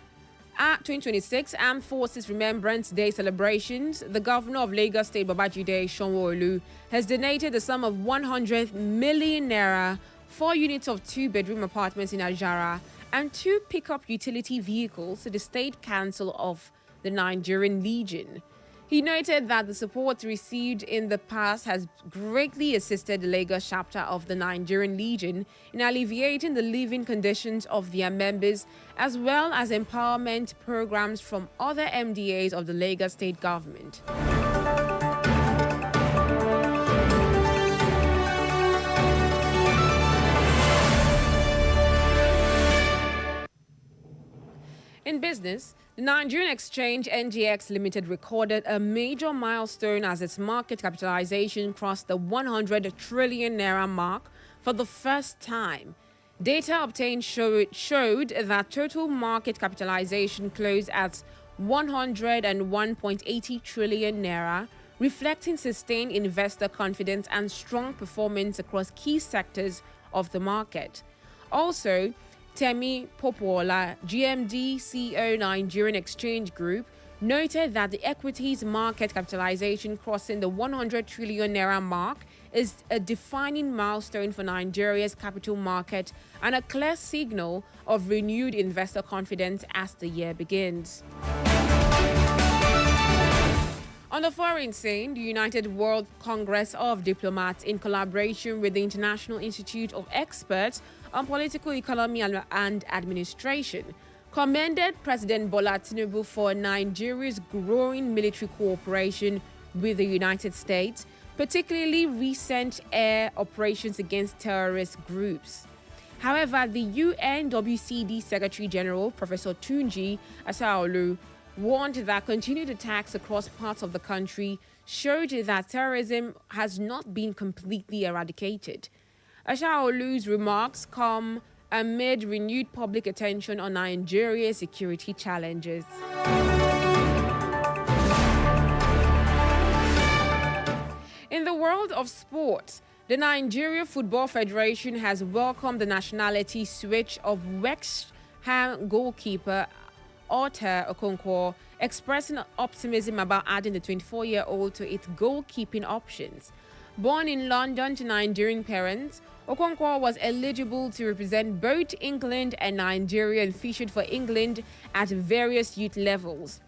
2026 Armed Forces Remembrance Day celebrations, the Governor of Lagos State, Babajide Sanwo-Olu, has donated a sum of 100 million naira, 4 units of 2-bedroom apartments in Ajara, and 2 pickup utility vehicles to the State Council of the Nigerian Legion. He noted that the support received in the past has greatly assisted the Lagos chapter of the Nigerian Legion in alleviating the living conditions of their members, as well as empowerment programs from other MDAs of the Lagos state government. In business, the Nigerian Exchange NGX Limited recorded a major milestone as its market capitalization crossed the 100 trillion naira mark for the first time. Data obtained showed that total market capitalization closed at 101.80 trillion naira, reflecting sustained investor confidence and strong performance across key sectors of the market. Also, Temi Popola, GMD CEO Nigerian Exchange Group, noted that the equities market capitalization crossing the 100 trillion naira mark is a defining milestone for Nigeria's capital market and a clear signal of renewed investor confidence as the year begins. On the foreign scene, the United World Congress of Diplomats, in collaboration with the International Institute of Experts on Political Economy and Administration, commended President Bola Tinubu for Nigeria's growing military cooperation with the United States, particularly recent air operations against terrorist groups. However, the UNWCD Secretary General, Professor Tunji Asaolu, warned that continued attacks across parts of the country showed that terrorism has not been completely eradicated. Ashaolu's remarks come amid renewed public attention on Nigeria's security challenges. In the world of sports, the Nigeria Football Federation has welcomed the nationality switch of West Ham goalkeeper Arthur Okonkwo, expressing optimism about adding the 24-year-old to its goalkeeping options. Born in London to Nigerian parents, Okonkwo was eligible to represent both England and Nigeria and featured for England at various youth levels.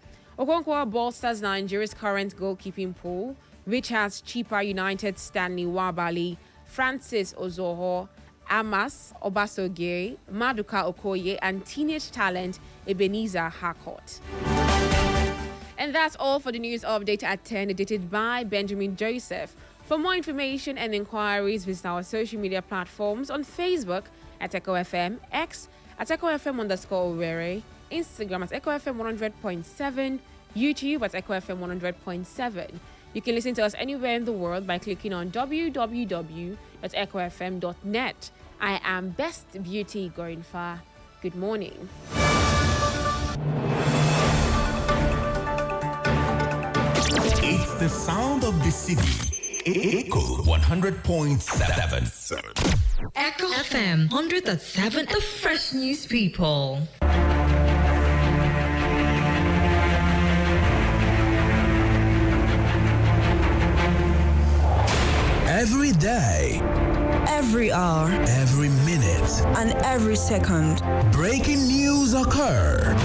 Okonkwo bolsters Nigeria's current goalkeeping pool, which has Chippa United Stanley Wabali, Francis Ozoho, Amas Obasoge, Maduka Okoye, and teenage talent Ebenezer Harcourt. And that's all for the news update at 10, edited by Benjamin Joseph. For more information and inquiries, visit our social media platforms on Facebook at Echo FM, X at Echo FM_Owerri, Instagram at Echo FM 100.7, YouTube at Echo FM 100.7. You can listen to us anywhere in the world by clicking on www.echofm.net. I am Best Beauty going far. Good morning. It's the sound of the city. Echo 100.7. Echo FM 100.7, the fresh news people. Every day, every hour, every minute, and every second, breaking news occur.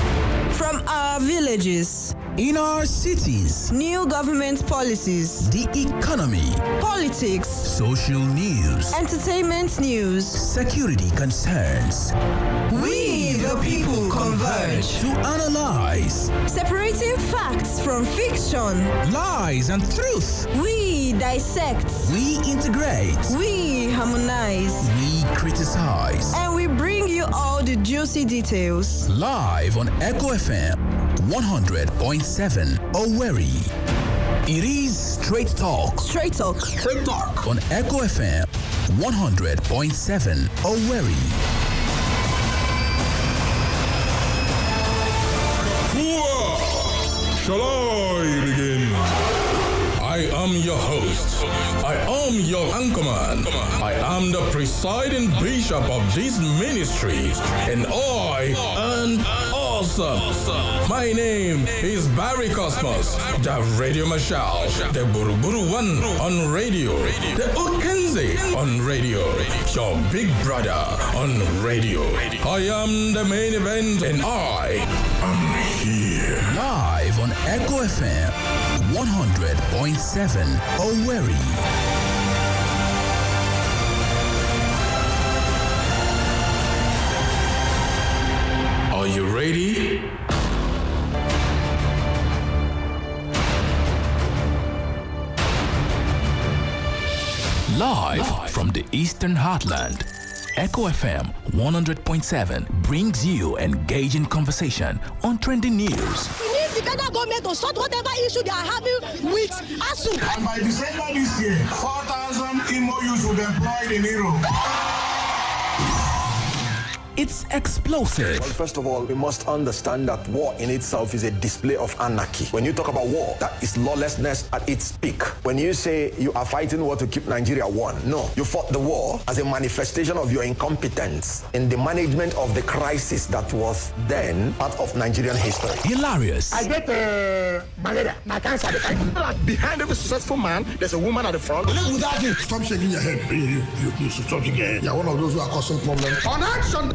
From our villages, in our cities, new government policies, the economy, politics, social news, entertainment news, security concerns. We, the people, converge to analyze, separating facts from fiction, lies and truth. We dissect, we integrate, we harmonize, we criticize, and we bring you all the juicy details. Live on Echo FM 100.7 Owerri. It is Straight Talk. Straight Talk. Straight Talk on Echo FM 100.7 Owerri. Shall I begin? I am your host. I am your anchorman. I am the presiding bishop of this ministry. And I am awesome. My name is Barry Cosmos, the Radio Marshal, the Buruburu One on radio, the Okenze on radio, your big brother on radio. I am the main event and I am here. Live on Echo FM 100.7 Owerri. Are you ready? Live from the Eastern Heartland, Echo FM 100.7 brings you engaging conversation on trending news. We need the federal government to sort whatever issue they are having with ASU. And by December this year, 4,000 MOUs will be employed in Europe. It's explosive. Well, first of all, we must understand that war in itself is a display of anarchy. When you talk about war, that is lawlessness at its peak. When you say you are fighting war to keep Nigeria one, no. You fought the war as a manifestation of your incompetence in the management of the crisis that was then part of Nigerian history. Hilarious. I get malaria, my cancer. Behind every successful man, there's a woman at the front. Without you, stop shaking your head. You stop shaking your head. You're one of those who are causing problems. On action,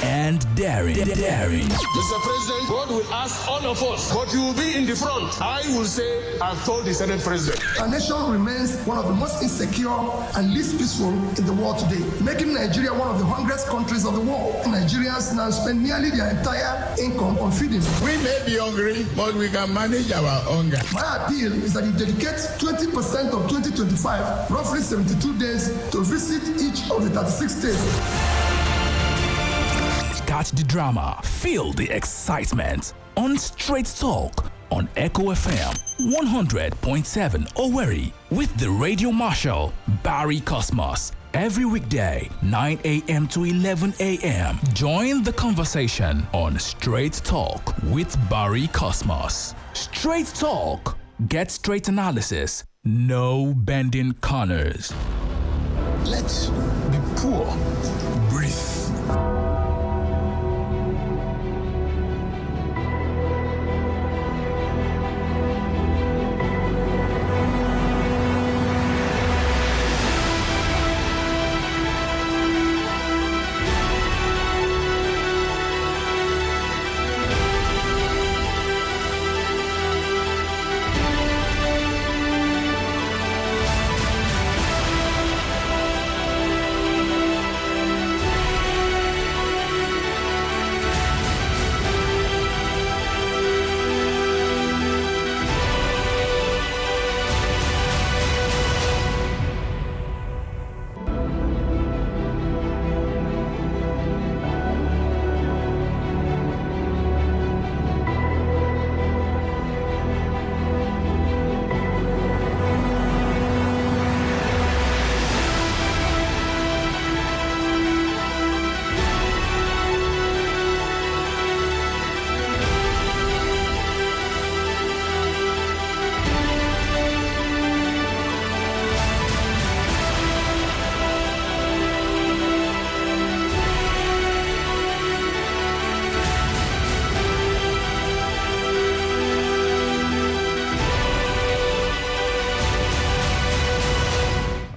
and daring. Mr. President, God will ask all of us, but you will be in the front. I will say, I've told the Senate President. Our nation remains one of the most insecure and least peaceful in the world today, making Nigeria one of the hungriest countries of the world. Nigerians now spend nearly their entire income on feeding. We may be hungry, but we can manage our hunger. My appeal is that you dedicate 20% of 2025, roughly 72 days, to visit each of the 36 states. Catch the drama, feel the excitement on Straight Talk on Echo FM 100.7 Owerri with the Radio Marshal, Barry Cosmos. Every weekday, 9 a.m. to 11 a.m. Join the conversation on Straight Talk with Barry Cosmos. Straight Talk. Get straight analysis. No bending corners. Let's be poor. Breathe.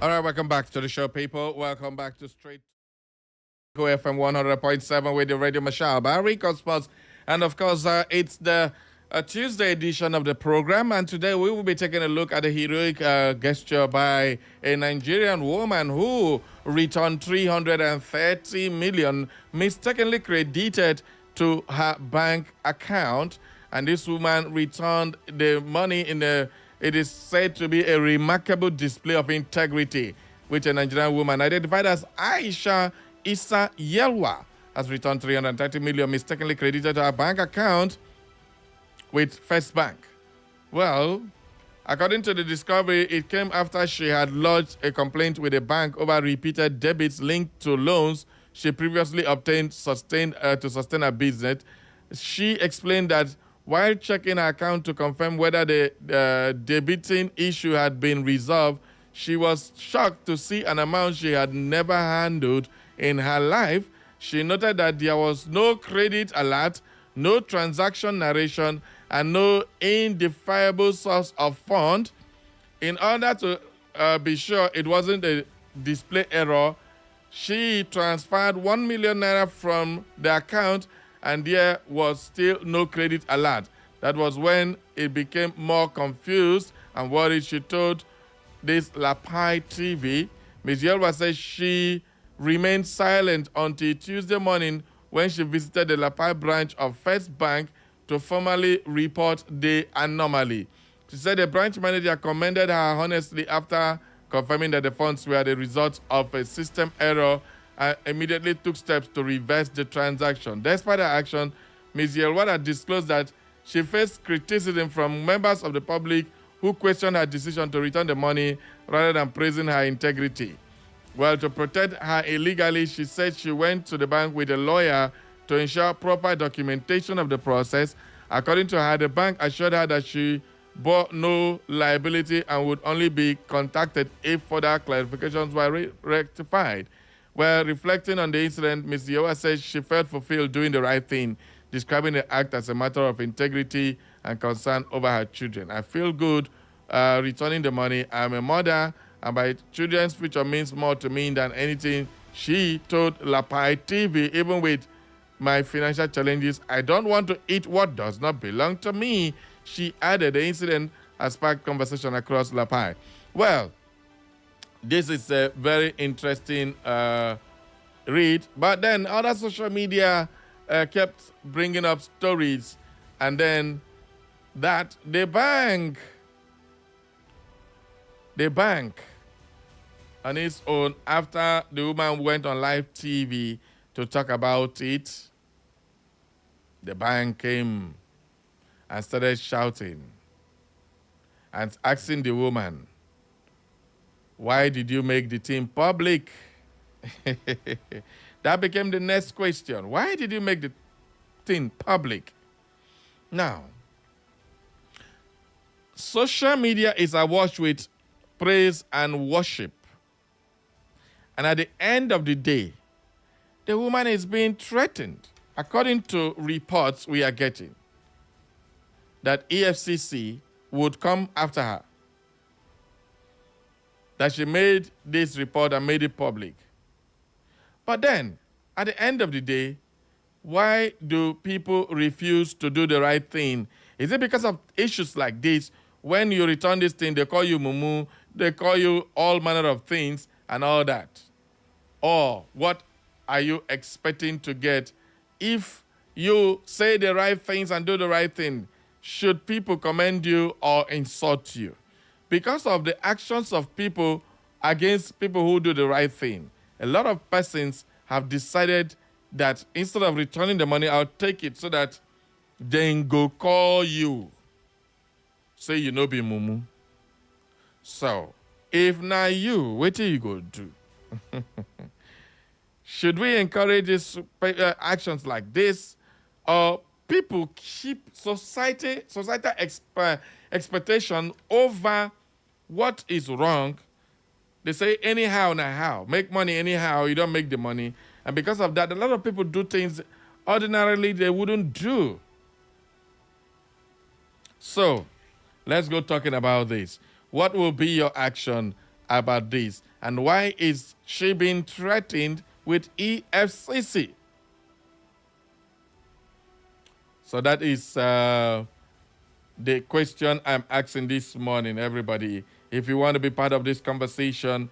All right, welcome back to the show, people. Welcome back to Straight FM 100.7 with the Radio Mashal by Rico Sports. And of course, it's the Tuesday edition of the program. And today we will be taking a look at a heroic gesture by a Nigerian woman who returned 330 million mistakenly credited to her bank account. And this woman returned the money it is said to be a remarkable display of integrity, which a Nigerian woman identified as Aisha Issa Yelwa has returned 330 million mistakenly credited to her bank account with First Bank. Well, according to the discovery, it came after she had lodged a complaint with the bank over repeated debits linked to loans she previously obtained to sustain her business. She explained that while checking her account to confirm whether the debiting issue had been resolved, she was shocked to see an amount she had never handled in her life. She noted that there was no credit alert, no transaction narration, and no identifiable source of fund. In order to be sure it wasn't a display error, she transferred 1 million naira from the account, and there was still no credit alert. That was when it became more confused and worried. She told this Lapai TV, Ms. Yelwa says she remained silent until Tuesday morning when she visited the Lapai branch of First Bank to formally report the anomaly. She said the branch manager commended her honestly after confirming that the funds were the result of a system error and immediately took steps to reverse the transaction. Despite her action, Ms. Yelwa disclosed that she faced criticism from members of the public who questioned her decision to return the money rather than praising her integrity. Well, to protect her illegally, she said she went to the bank with a lawyer to ensure proper documentation of the process. According to her, the bank assured her that she bore no liability and would only be contacted if further clarifications were rectified. Well, reflecting on the incident, Ms. Yelwa says she felt fulfilled doing the right thing, describing the act as a matter of integrity and concern over her children. I feel good returning the money. I'm a mother, and my children's future means more to me than anything. She told Lapai TV, even with my financial challenges, I don't want to eat what does not belong to me. She added the incident has sparked conversation across Lapai. Well, this is a very interesting read, but then other social media kept bringing up stories, and then that the bank on its own, after the woman went on live TV to talk about it, the bank came and started shouting and asking the woman, why did you make the thing public? That became the next question. Why did you make the thing public? Now, social media is awash with praise and worship. And at the end of the day, the woman is being threatened. According to reports we are getting, that EFCC would come after her. That she made this report and made it public. But then, at the end of the day, why do people refuse to do the right thing? Is it because of issues like this? When you return this thing, they call you mumu, they call you all manner of things and all that. Or what are you expecting to get if you say the right things and do the right thing? Should people commend you or insult you? Because of the actions of people against people who do the right thing, a lot of persons have decided that instead of returning the money, I'll take it so that then go call you. Say you know be mumu. So, if not you, what are you going to do? Should we encourage these actions like this? Or people keep societal expectation over what is wrong? They say anyhow, now how. Make money anyhow, you don't make the money. And because of that, a lot of people do things ordinarily they wouldn't do. So, let's go talking about this. What will be your action about this? And why is she being threatened with EFCC? So that is the question I'm asking this morning, everybody. If you want to be part of this conversation,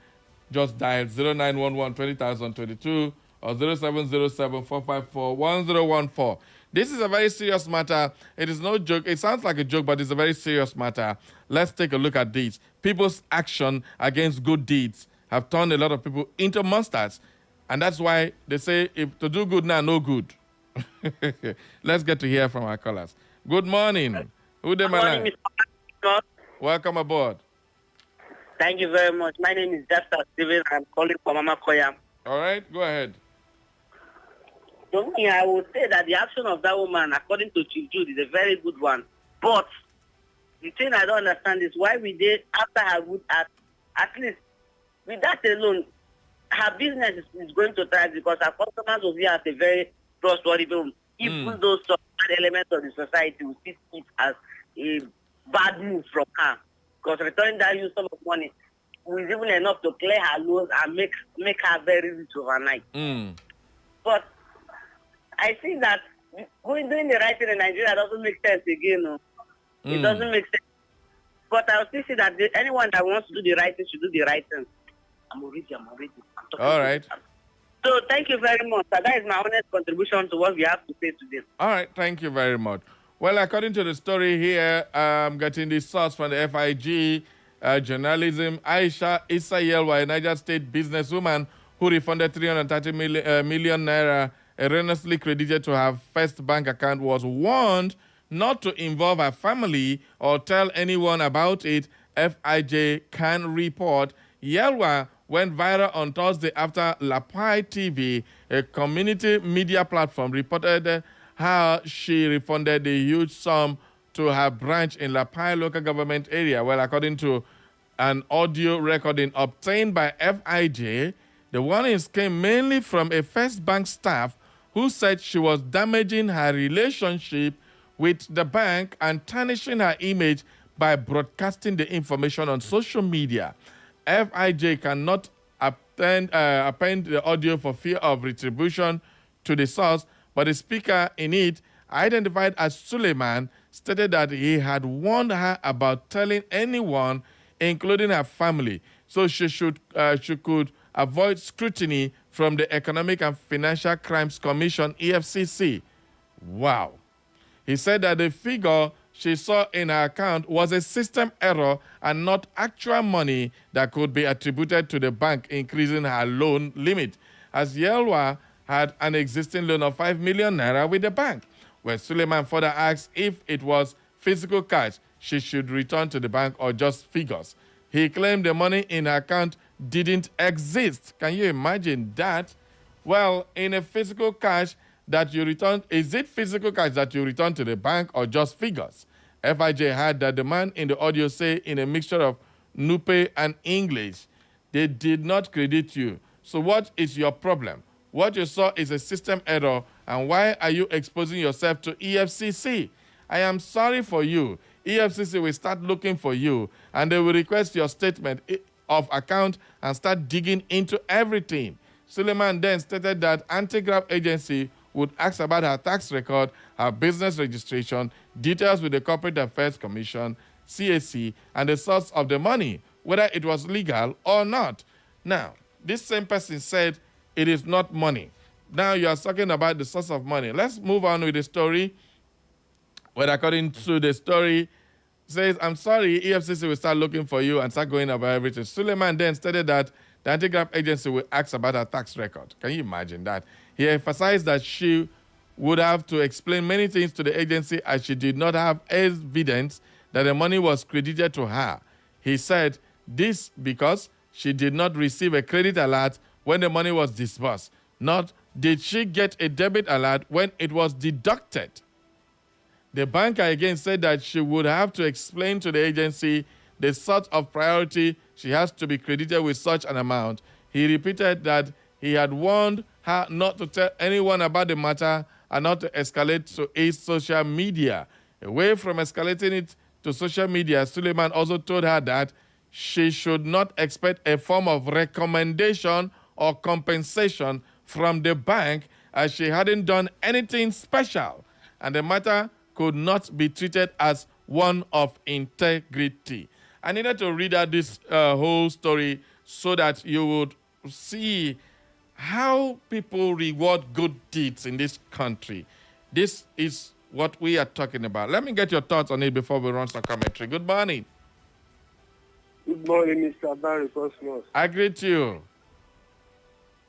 just dial 0911 20022 or 0707 454 1014. This is a very serious matter. It is no joke. It sounds like a joke, but it's a very serious matter. Let's take a look at this. People's action against good deeds have turned a lot of people into monsters. And that's why they say, if to do good now, no good. Let's get to hear from our callers. Good morning. Who the man? Welcome aboard. Thank you very much. My name is Dexter Steven. I'm calling from Mama Koya. All right, go ahead. To me, I would say that the action of that woman, according to Chief Jude, is a very good one. But the thing I don't understand is why we did, after her good act, at least with that alone, her business is going to thrive because her customers will be at a very trustworthy people. Even those bad elements of the society will see it as a bad move from her. Because returning that huge sum of money was even enough to clear her loans and make her very rich overnight. But I think that doing the right thing in Nigeria doesn't make sense again. No? It doesn't make sense. But I still see that anyone that wants to do the right thing should do the right thing. I'm already. All right. So thank you very much. That is my honest contribution to what we have to say today. All right. Thank you very much. Well, according to the story here, I'm getting this source from the FIG journalism. Aisha Issa Yelwa, a Niger State businesswoman who refunded 330 million naira erroneously credited to her First Bank account, was warned not to involve her family or tell anyone about it. FIJ can report. Yelwa went viral on Thursday after Lapai TV, a community media platform, reported how she refunded the huge sum to her branch in Lapai local government area. Well, according to an audio recording obtained by FIJ, the warnings came mainly from a First Bank staff who said she was damaging her relationship with the bank and tarnishing her image by broadcasting the information on social media. FIJ cannot append the audio for fear of retribution to the source, but the speaker in it, identified as Suleiman, stated that he had warned her about telling anyone, including her family, so she could avoid scrutiny from the Economic and Financial Crimes Commission, EFCC. Wow. He said that the figure she saw in her account was a system error and not actual money that could be attributed to the bank increasing her loan limit, as Yelwa had an existing loan of 5 million naira with the bank. When Suleiman further asked if it was physical cash she should return to the bank or just figures, he claimed the money in her account didn't exist. Can you imagine that? Well, in a physical cash that you return, is it physical cash that you return to the bank or just figures? FIJ had that the man in the audio say in a mixture of Nupe and English, they did not credit you. So what is your problem? What you saw is a system error, and why are you exposing yourself to EFCC? I am sorry for you. EFCC will start looking for you, and they will request your statement of account and start digging into everything. Suleiman then stated that anti-graft agency would ask about her tax record, her business registration, details with the Corporate Affairs Commission, CAC, and the source of the money, whether it was legal or not. Now, this same person said it is not money. Now you are talking about the source of money. Let's move on with the story. Well, according to the story, says, I'm sorry, EFCC will start looking for you and start going about everything. Suleiman then stated that the anti-graft agency will ask about her tax record. Can you imagine that? He emphasized that she would have to explain many things to the agency as she did not have evidence that the money was credited to her. He said this because she did not receive a credit alert when the money was disbursed. Not did she get a debit alert when it was deducted. The banker again said that she would have to explain to the agency the sort of priority she has to be credited with such an amount. He repeated that he had warned her not to tell anyone about the matter and not to escalate to its social media. Away from escalating it to social media, Suleiman also told her that she should not expect a form of recommendation or compensation from the bank as she hadn't done anything special and the matter could not be treated as one of integrity. I needed to read out this whole story so that you would see how people reward good deeds in this country. This is what we are talking about. Let me get your thoughts on it before we run some commentary. Good morning. Good morning, Mr. Barry Cosmos. I greet you.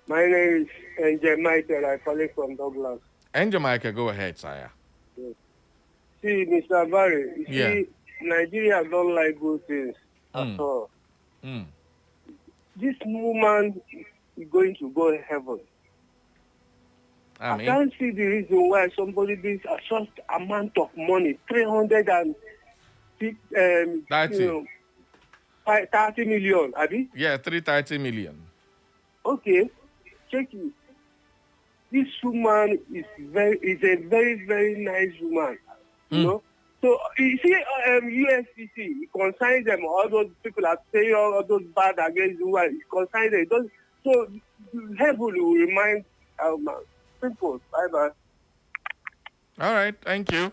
My name is Angel Michael. I'm calling from Douglas. Angel Michael, go ahead, sire. Yes. See, Mr. Barry, Yeah. Nigeria don't like good things at all. This woman is going to go to heaven. I can't see the reason why somebody needs a such amount of money, 30 million, Abi? Yeah, 330 million. Okay, check it. This woman is a very, very nice woman. You know? So you see, USCC, it concerns them, all those people that say all those bad against the woman, it concerns them. So heavily will remind people. Bye-bye. All right, thank you.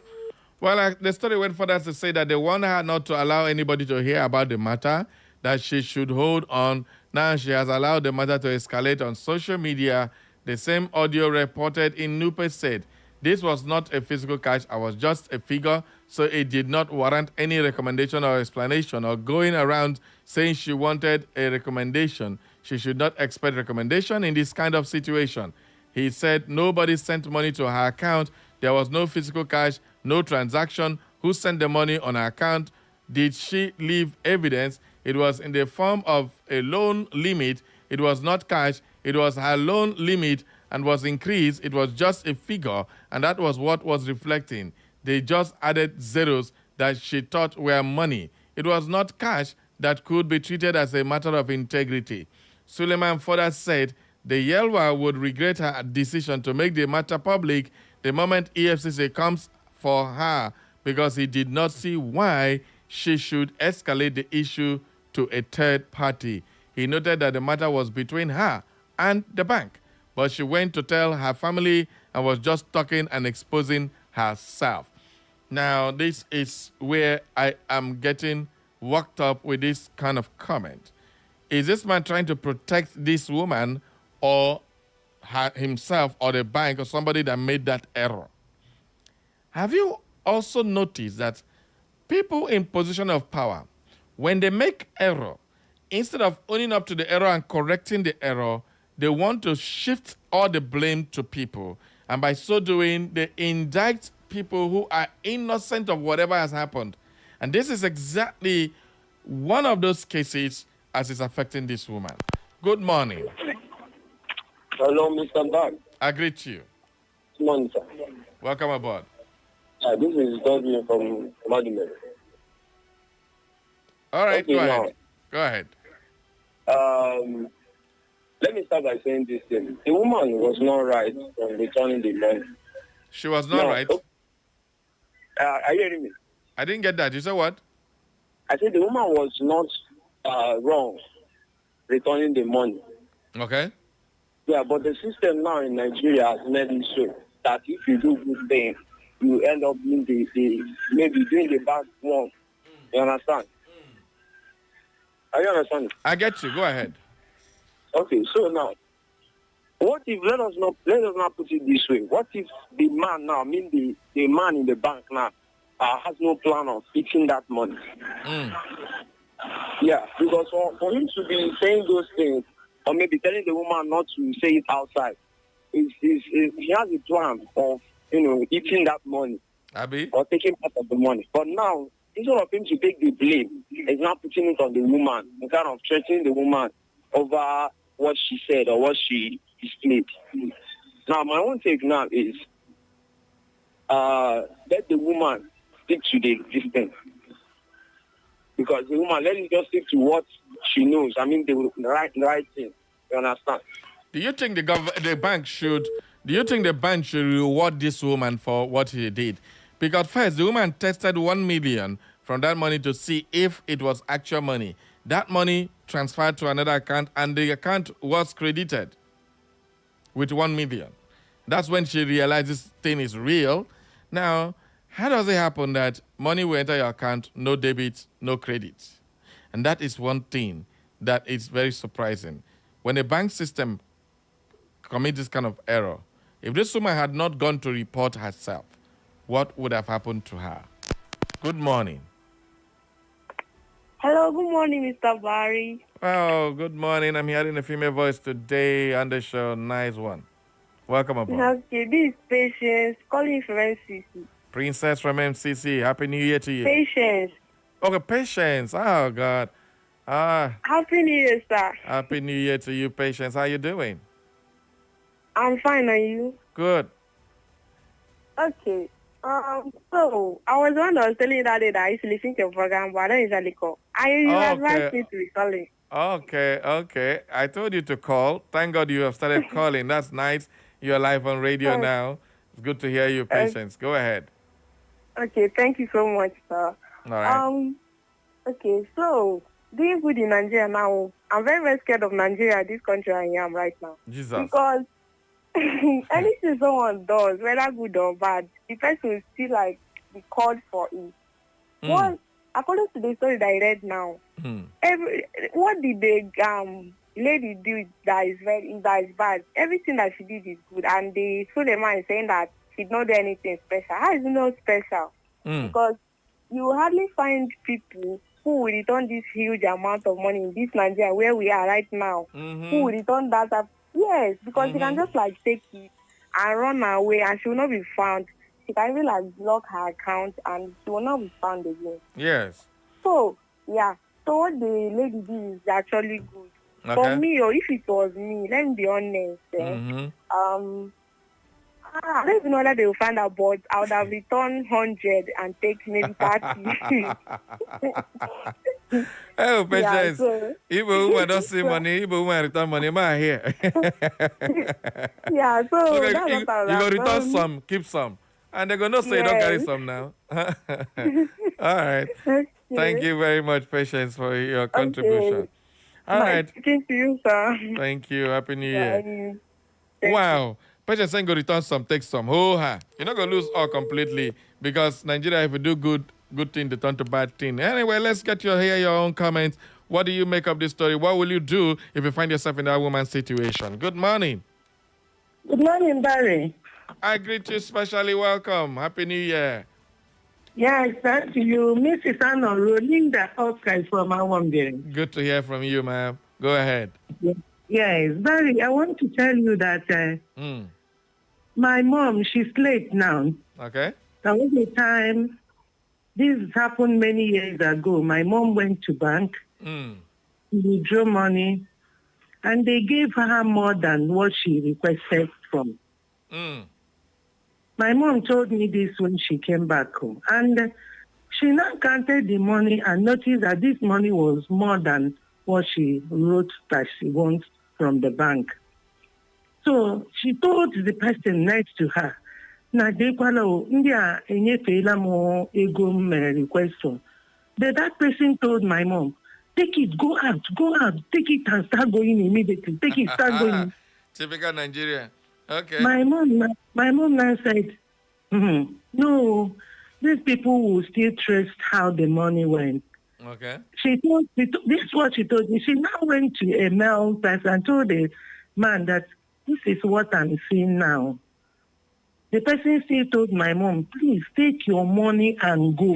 Well, the story went further to say that they want her not to allow anybody to hear about the matter, that she should hold on. Now she has allowed the matter to escalate on social media. The same audio reported in Nupe said, "This was not a physical cash, I was just a figure, so it did not warrant any recommendation or explanation or going around saying she wanted a recommendation. She should not expect recommendation in this kind of situation." He said nobody sent money to her account. There was no physical cash, no transaction. Who sent the money on her account? Did she leave evidence? It was in the form of a loan limit. It was not cash. It was her loan limit and was increased. It was just a figure, and that was what was reflecting. They just added zeros that she thought were money. It was not cash that could be treated as a matter of integrity. Suleiman further said the Yelwa would regret her decision to make the matter public the moment EFCC comes for her because he did not see why she should escalate the issue to a third party. He noted that the matter was between her and the bank, but she went to tell her family and was just talking and exposing herself. Now, this is where I am getting worked up with this kind of comment. Is this man trying to protect this woman or himself or the bank or somebody that made that error? Have you also noticed that people in position of power, when they make error, instead of owning up to the error and correcting the error, they want to shift all the blame to people. And by so doing, they indict people who are innocent of whatever has happened. And this is exactly one of those cases as is affecting this woman. Good morning. Hello, Mr. Bag. I greet you. Good morning, sir. Welcome aboard. This is Godwin from Madimere. All right, okay, go ahead. Go ahead. Let me start by saying this thing. The woman was not right on returning the money. She was not right? Are you hearing me? I didn't get that. You said what? I said the woman was not wrong returning the money. Okay. Yeah, but the system now in Nigeria has made it so that if you do good things, you end up doing maybe doing the bad one. You understand? Are you understanding? I get you. Go ahead. Okay, so now, what if, let us not put it this way, what if the man now, the man in the bank now, has no plan of fixing that money? Yeah, because for him to be saying those things, or maybe telling the woman not to say it outside, he has a plan of, eating that money. Abi? Or taking part of the money. But now, instead of him to take the blame, he's not putting it on the woman, and kind of threatening the woman over what she said or what she displayed. Now, my own take now is, let the woman stick to the thing. Because the woman, let him just stick to what she knows. I mean, the right thing. You understand? Do you think the bank should reward this woman for what she did? Because first, the woman tested 1 million from that money to see if it was actual money. That money transferred to another account, and the account was credited with 1 million. That's when she realized this thing is real. Now, how does it happen that money will enter your account, no debit, no credit? And that is one thing that is very surprising. When a bank system commits this kind of error, if this woman had not gone to report herself, what would have happened to her? Good morning. Hello, good morning, Mr. Barry. Oh, good morning. I'm hearing a female voice today on the show. Nice one. Welcome aboard. Okay, this is Patience calling from MCC. Princess from MCC. Happy New Year to you. Patience. Okay, Patience. Oh, God. Happy New Year, sir. Happy New Year to you, Patience. How you doing? I'm fine, and you? Good. Okay. So, I was the one that was telling you that day that I used to listen to your program, but I don't usually call. You advised me to be calling. Okay. I told you to call. Thank God you have started calling. That's nice. You're live on radio now. It's good to hear you, Patience. Go ahead. Okay, thank you so much, sir. All right. Okay, so, doing good in Nigeria now, I'm very, very scared of Nigeria, this country I am right now. Jesus. Because anything someone does, whether good or bad, the person will still be called for it. Well, according to the story that I read now, what did the lady do that is bad? Everything that she did is good, and they threw the man saying that she did not do anything special. How is it not special? Because you hardly find people who will return this huge amount of money in this Nigeria where we are right now, who will return that up. Yes, because she can just take it and run away, and she will not be found. She can even block her account, and she will not be found again. Yes. So what the lady did is actually good. Okay. For me, or if it was me, let me be honest. I don't even know whether they will find out, but I would have returned 100 and take maybe 30. Oh, Patience. Igbo woman don't see money. Igbo woman return money. Man here. Yeah, so okay, that's you what I go return some, keep some. And they're going to say don't carry some now. All right. Okay. Thank you very much, Patience, for your contribution. All right. Thank you, sir. Thank you. Happy New Year. Bye. Wow. Patience ain't going to return some, take some. You're not going to lose all completely because Nigeria, if you do good thing, they turn to bad thing. Anyway, let's get you hear your own comments. What do you make of this story? What will you do if you find yourself in that woman's situation? Good morning. Good morning, Barry. I greet you specially. Welcome. Happy New Year. Yes, thank you. Mrs. Anna Rolinda Oscar from Awamgere. Good to hear from you, ma'am. Go ahead. Yes, Barry, I want to tell you that my mom, she's late now. Okay. There was a time, this happened many years ago. My mom went to bank, withdrew money, and they gave her more than what she requested from. My mom told me this when she came back home. And she now counted the money and noticed that this money was more than what she wrote that she wants from the bank. So she told the person next to her, na dekwalo India enyefela mo ego request. But that person told my mom, take it, go out, take it and start going immediately. Take it, start going. Typical Nigeria. Okay. My mom now said, no, these people will still trace how the money went. Okay. This is what she told me. She now went to a mail person and told the man that this is what I'm seeing now. The person still told my mom, please take your money and go.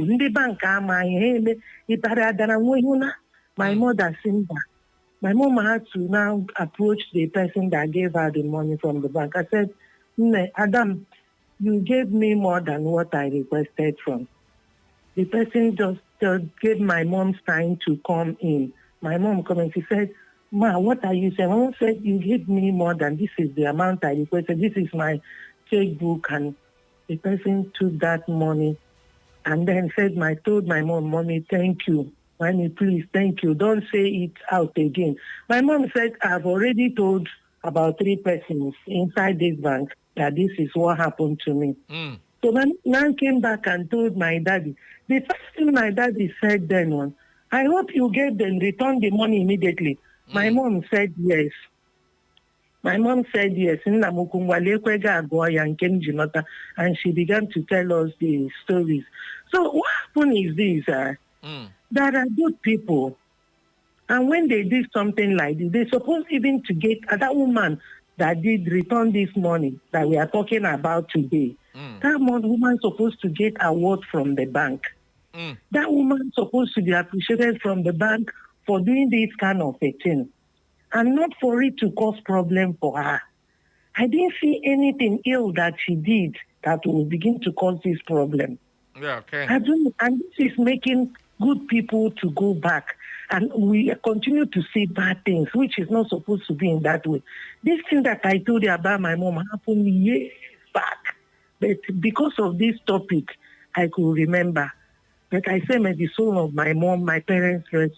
My mother said that. My mom had to now approach the person that gave her the money from the bank. I said, Adam, you gave me more than what I requested from. The person just gave my mom time to come in. My mom came and she said, Ma, what are you saying? My mom said, you gave me more than this is the amount I requested. This is my checkbook. And the person took that money and then said, told my mom, Mommy, thank you. Mommy, please, thank you. Don't say it out again. My mom said, I've already told about 3 persons inside this bank that this is what happened to me. So when I came back and told my daddy, the first thing my daddy said then was, I hope you gave them, return the money immediately. My mom said yes. My mom said yes. And she began to tell us the stories. So what happened is this, there are good people. And when they did something like this, they're supposed even to get that woman that did return this money that we are talking about today. That woman supposed to get award from the bank. That woman supposed to be appreciated from the bank for doing this kind of a thing. And not for it to cause problem for her. I didn't see anything ill that she did that will begin to cause this problem. Yeah, okay. And this is making good people to go back. And we continue to see bad things, which is not supposed to be in that way. This thing that I told you about my mom happened years back. But because of this topic, I could remember. But I say, may the soul of my mom, my parents rest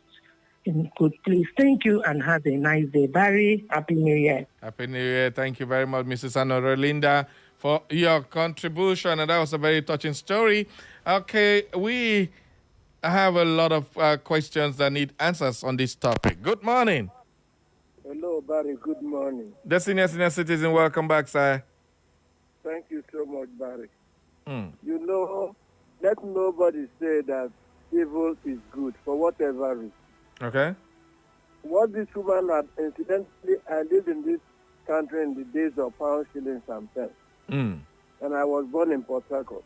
in good place. Thank you and have a nice day. Barry, Happy New Year. Happy New Year. Thank you very much, Mrs. Anorelinda, for your contribution. And that was a very touching story. Okay, we have a lot of questions that need answers on this topic. Good morning. Hello, Barry. Good morning. The senior citizen, welcome back, sir. Thank you so much, Barry. You know, let nobody say that evil is good for whatever reason. Okay. What this woman had, incidentally, I lived in this country in the days of pound, shillings, and pence. And I was born in Port Harcourt.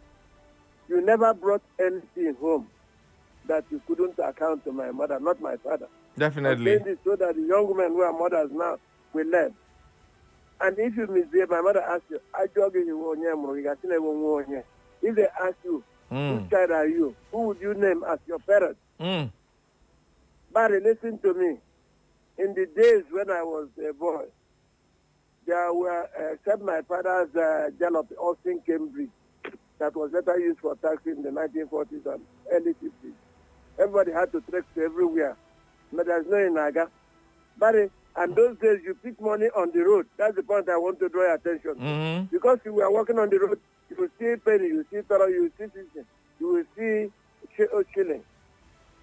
You never brought anything home that you couldn't account to my mother, not my father. Definitely. I'm saying this so that the young women who are mothers now will learn. And if you misbehave, my mother asks you, if they ask you, which child are you, who would you name as your parents? Barry, listen to me. In the days when I was a boy, there were, except my father's jalop, Austin Cambridge, that was later used for taxi in the 1940s and early 50s. Everybody had to trek to everywhere. But there's no Inaga. Barry, and those days you pick money on the road. That's the point I want to draw your attention. Because you were walking on the road, you will see penny, you will see toro, you will see 50, you will see shilling.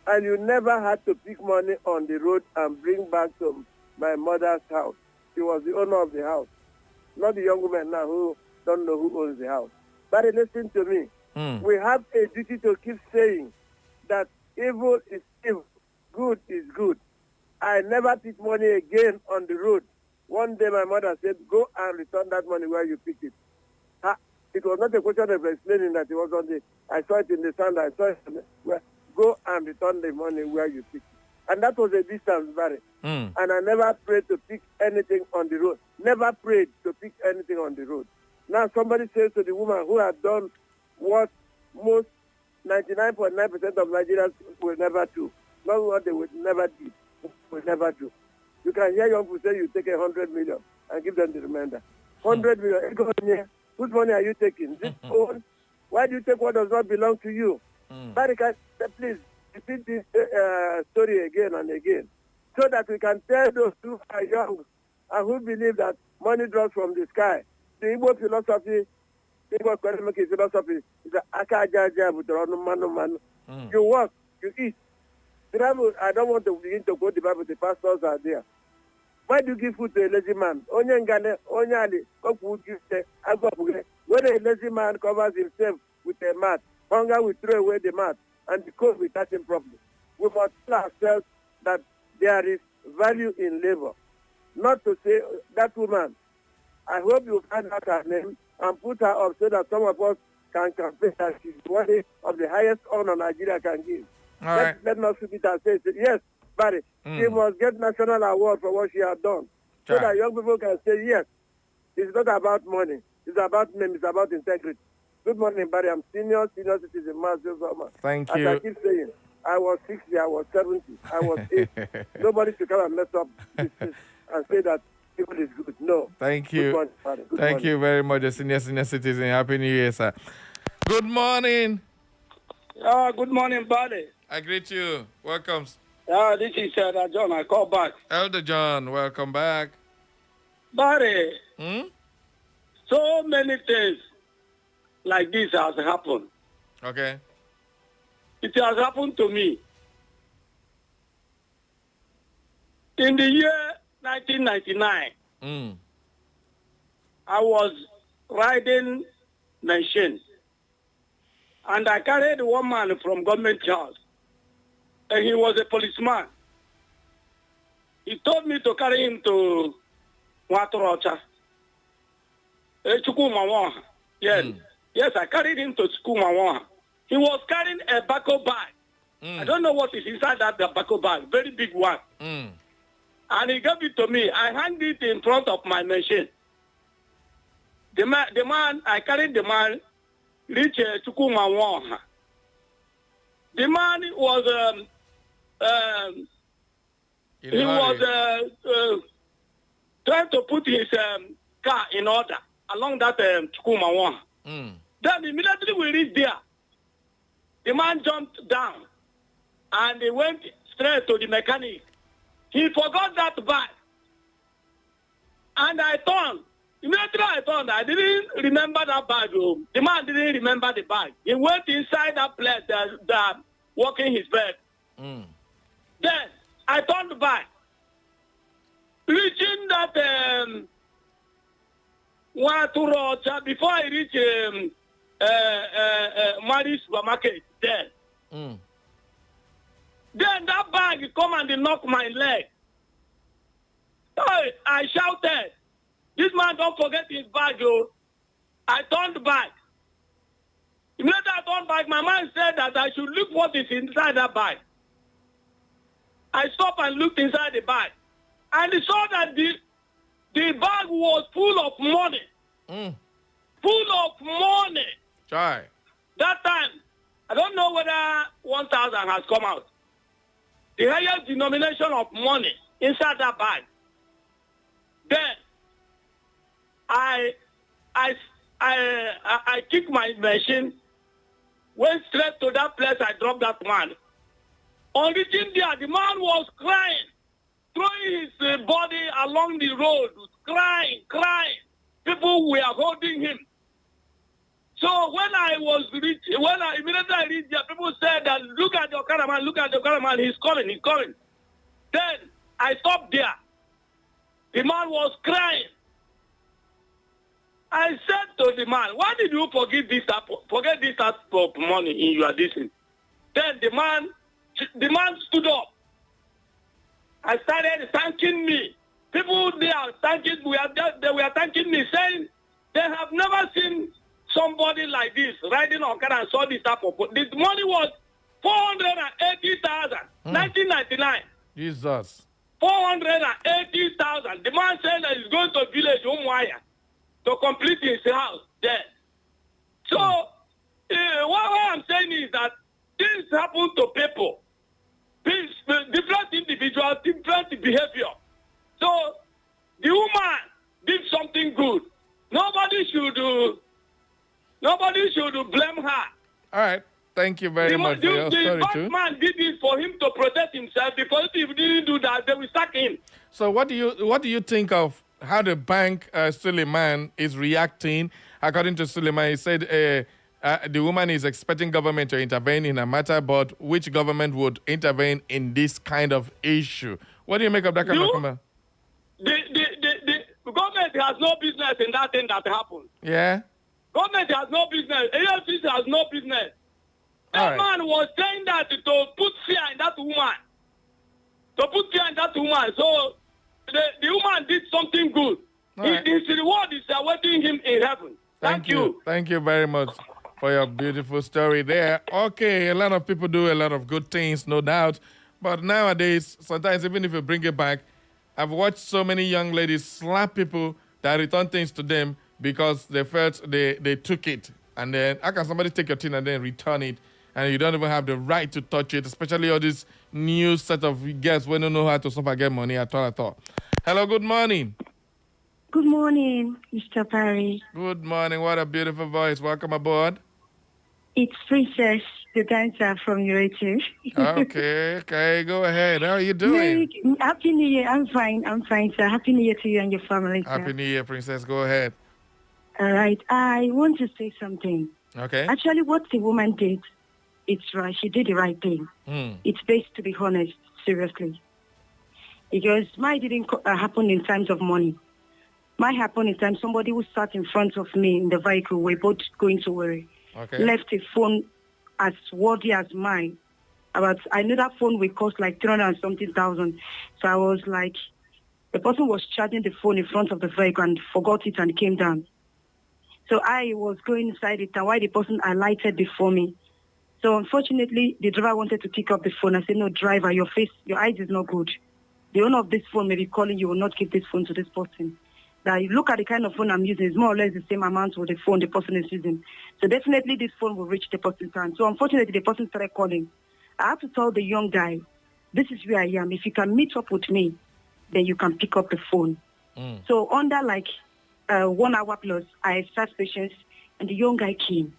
And you never had to pick money on the road and bring back to my mother's house. She was the owner of the house. Not the young woman now who don't know who owns the house. But listen to me. We have a duty to keep saying that evil is evil, good is good. I never pick money again on the road. One day my mother said, go and return that money where you picked it. It was not a question of explaining that it was on the, I saw it in the sand, I saw it in the, go and return the money where you picked it. And that was a distance, Barry. And I never prayed to pick anything on the road. Never prayed to pick anything on the road. Now somebody says to the woman who had done what most 99.9% of Nigerians will never do, not what they would never do, will never do. You can hear young people say you take 100 million and give them the remainder. 100 million. Whose money are you taking? This own? Why do you take what does not belong to you? Barry, please repeat this story again and again so that we can tell those who are young and who believe that money drops from the sky. The Igbo philosophy, the Igbo economic philosophy is that you work, you eat. The Bible, I don't want to begin to quote the Bible, the pastors are there. Why do you give food to a lazy man? When a lazy man covers himself with a mat, hunger will throw away the mat, and the cold will touch him properly. We must tell ourselves that there is value in labor. Not to say that woman, I hope you find out her name and put her up so that some of us can campaign that she's one of the highest honor Nigeria can give. Let not keep it and say, yes, Barry, she must get national award for what she has done. So that young people can say, yes, it's not about money. It's about name. It's about integrity. Good morning, Barry. I'm senior citizen, Master Zoma. Thank you. As I keep saying, I was 60, I was 70, I was 80. Nobody should come and mess up this and say that people is good. No. Thank you. Good morning, Thank you very much, the senior citizen. Happy New Year, sir. Good morning. Good morning, Barry. I greet you. Welcome. This is Elder John. I call back. Elder John, welcome back. Barry, so many things like this has happened. Okay. It has happened to me. In the year 1999, I was riding machine, and I carried one man from government house, and he was a policeman. He told me to carry him to Watorocha. Yes, yes, I carried him to Chukwumawoha. He was carrying a tobacco bag. I don't know what is inside that tobacco bag, very big one. And he gave it to me. I hung it in front of my machine. The man, I carried the man, reached Chukwumawoha. The man was, he was trying to put his car in order along that Chukwumawoha. Then immediately we reached there. The man jumped down and he went straight to the mechanic. He forgot that bag. And I turned. Immediately I turned. I didn't remember that bag. The man didn't remember the bag. He went inside that place, walking his bed. Then I turned back. Reaching that Waturocha, before I reach Mary's supermarket, then that bag come and knock my leg. I shouted, "This man don't forget his bag, yo." I turned back. Immediately I turned back, my man said that I should look what is inside that bag. I stopped and looked inside the bag. And I saw that the bag was full of money. Full of money. Try. That time, I don't know whether 1,000 has come out. The highest denomination of money inside that bag. Then, I kicked my machine, went straight to that place I dropped that man. On reaching there, the man was crying, throwing his body along the road, crying. People were holding him. So when I immediately reached there, people said that, look at your cameraman, he's coming. Then I stopped there. The man was crying. I said to the man, why did you forget this type of money in your distance? Then the man stood up. I started thanking me. People they were thanking me, saying they have never seen somebody like this riding on car and saw this type of money. The money was 480,000, 1999. Jesus. 480,000. The man said that he's going to village Umuaya to complete his house there. So what I'm saying is that things happen to people. Different individuals, different behavior. So the woman did something good. Nobody should blame her. All right. Thank you very much for your story, too. The man did it for him to protect himself. Because if he didn't do that, they will sack him. So what do you think of how the bank Suleiman is reacting? According to Suleiman, he said the woman is expecting government to intervene in a matter, but which government would intervene in this kind of issue? What do you make of that kind of comment? The government has no business in that thing that happened. Yeah? Government has no business. AFCC has no business. That man was saying that to put fear in that woman. So the woman did something good. His reward is awaiting him in heaven. Thank you. Thank you very much for your beautiful story there. Okay, a lot of people do a lot of good things, no doubt. But nowadays, sometimes even if you bring it back, I've watched so many young ladies slap people that return things to them because they felt they took it. And then how can somebody take your thing and then return it? And you don't even have the right to touch it, especially all this new set of girls who don't know how to suffer get money at all. Hello, good morning. Good morning, Mr. Perry. Good morning. What a beautiful voice. Welcome aboard. It's Princess, the dancer from Ureti. Okay. Go ahead. How are you doing? Happy New Year. I'm fine, sir. Happy New Year to you and your family, sir. Happy New Year, Princess. Go ahead. All right. I want to say something. Okay. Actually, what the woman did, it's right. She did the right thing. It's best to be honest, seriously. Because mine didn't happen in times of money. Mine happened in time somebody who sat in front of me in the vehicle, we're both going to worry, left a phone as worthy as mine. But I knew that phone would cost like 300 and something thousand. So I was like, the person was charging the phone in front of the vehicle and forgot it and came down. So I was going inside it, and while the person alighted before me. So unfortunately, the driver wanted to pick up the phone. I said, no, driver, your eyes is not good. The owner of this phone may be calling you, will not give this phone to this person. Now, you look at the kind of phone I'm using, it's more or less the same amount with the phone the person is using. So definitely this phone will reach the person's hand. So unfortunately, the person started calling. I have to tell the young guy, this is where I am. If you can meet up with me, then you can pick up the phone. So under like 1 hour plus, I exercised patience, and the young guy came.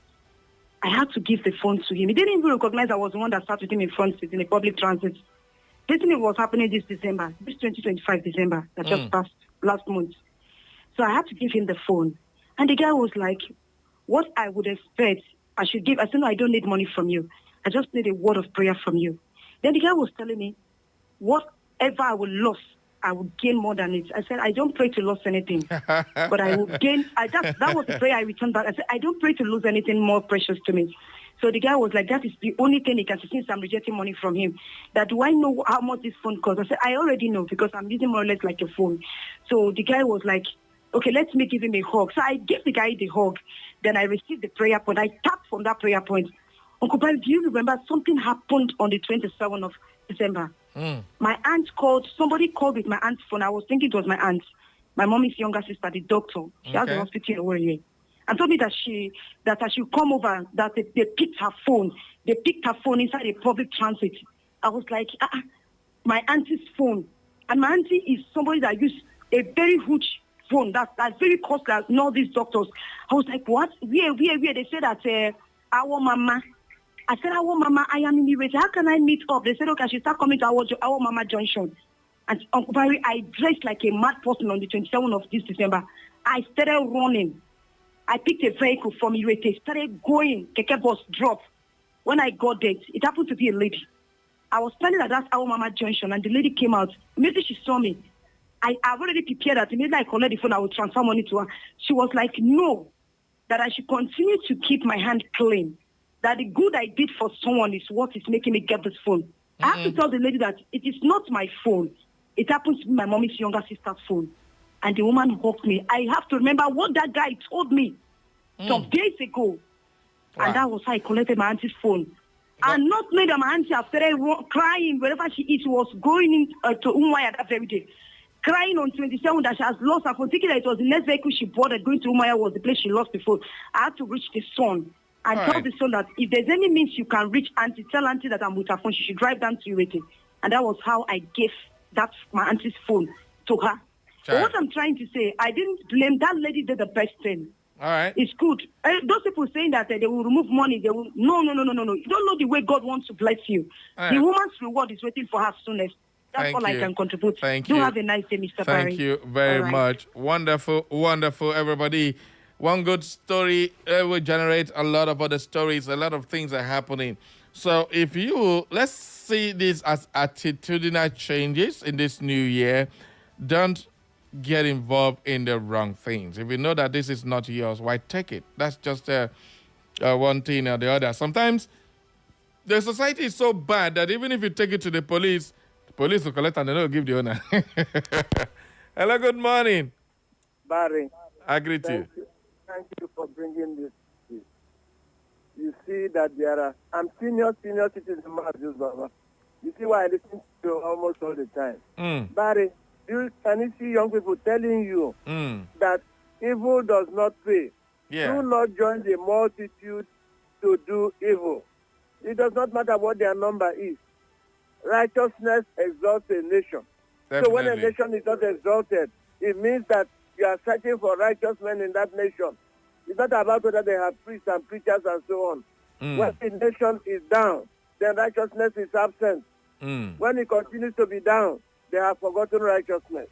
I had to give the phone to him. He didn't even recognize I was the one that sat with him in front seat in a public transit. This thing was happening this December, this 2025 December, that just passed last month. So I had to give him the phone. And the guy was like, what I would expect, I should give. I said, no, I don't need money from you. I just need a word of prayer from you. Then the guy was telling me, whatever I will lose, I will gain more than it. I said, I don't pray to lose anything, but I will gain. That was the prayer I returned back. I said, I don't pray to lose anything more precious to me. So the guy was like, that is the only thing he can see since I'm rejecting money from him. That do I know how much this phone costs? I said, I already know because I'm using more or less like a phone. So the guy was like, okay, let me give him a hug. So I gave the guy the hug. Then I received the prayer point. I tapped from that prayer point. Uncle Barry, do you remember something happened on the 27th of December? My aunt called, somebody called with my aunt's phone. I was thinking it was my aunt, my mommy's younger sister, the doctor. She has a hospital in Owerri. And told me that I should come over, that they picked her phone. They picked her phone inside a public transit. I was like, my auntie's phone. And my auntie is somebody that used a very huge phone that's very costly, as all these doctors. I was like, what? Where? They said that our mama. I said, our mama, I am in the race. How can I meet up? They said, okay, I should start coming to our mama junction. And Uncle Barry, I dressed like a mad person on the 27th of this December. I started running. I picked a vehicle from Irete, started going. Keke bus dropped. When I got there, it happened to be a lady. I was standing at that our mama junction, and the lady came out. Maybe she saw me. I've already prepared that. Immediately I collect the phone, I will transfer money to her. She was like, no, that I should continue to keep my hand clean. That the good I did for someone is what is making me get this phone. I have to tell the lady that it is not my phone. It happens to be my mommy's younger sister's phone. And the woman hugged me. I have to remember what that guy told me some days ago. Wow. And that was how I collected my auntie's phone. And not made that my auntie started crying wherever she is. She was going to Umuahia that very day. Crying on 27 that she has lost her phone. Thinking that it was the next vehicle she boarded going to Umuahia was the place she lost the phone. I had to reach the son. And tell the son that if there's any means you can reach auntie, tell auntie that I'm with her phone. She should drive down to Irete. And that was how I gave my auntie's phone to her. But what I'm trying to say, I didn't blame that lady. Did the best thing. All right. It's good. Those people saying that they will remove money, they will. No. You don't know the way God wants to bless you. Right. The woman's reward is waiting for her soonest. That's all I can contribute. Thank you. Do have a nice day, Mr. Barry. Thank you very much. Wonderful, everybody. One good story will generate a lot of other stories. A lot of things are happening. So let's see this as attitudinal changes in this new year. Don't get involved in the wrong things. If you know that this is not yours, why take it? That's just one thing or the other. Sometimes the society is so bad that even if you take it to the police will collect and they don't give the owner. Hello, good morning. Barry. I greet you. Thank you for bringing this. You see that I'm senior citizen, Baba. You see why I listen to you almost all the time. Barry, can you see young people telling you that evil does not pay? Yeah. Do not join the multitude to do evil. It does not matter what their number is. Righteousness exalts a nation. Definitely. So when a nation is not exalted, it means that you are searching for righteous men in that nation. It's not about whether they have priests and preachers and so on. When the nation is down, then righteousness is absent. When it continues to be down, they have forgotten righteousness.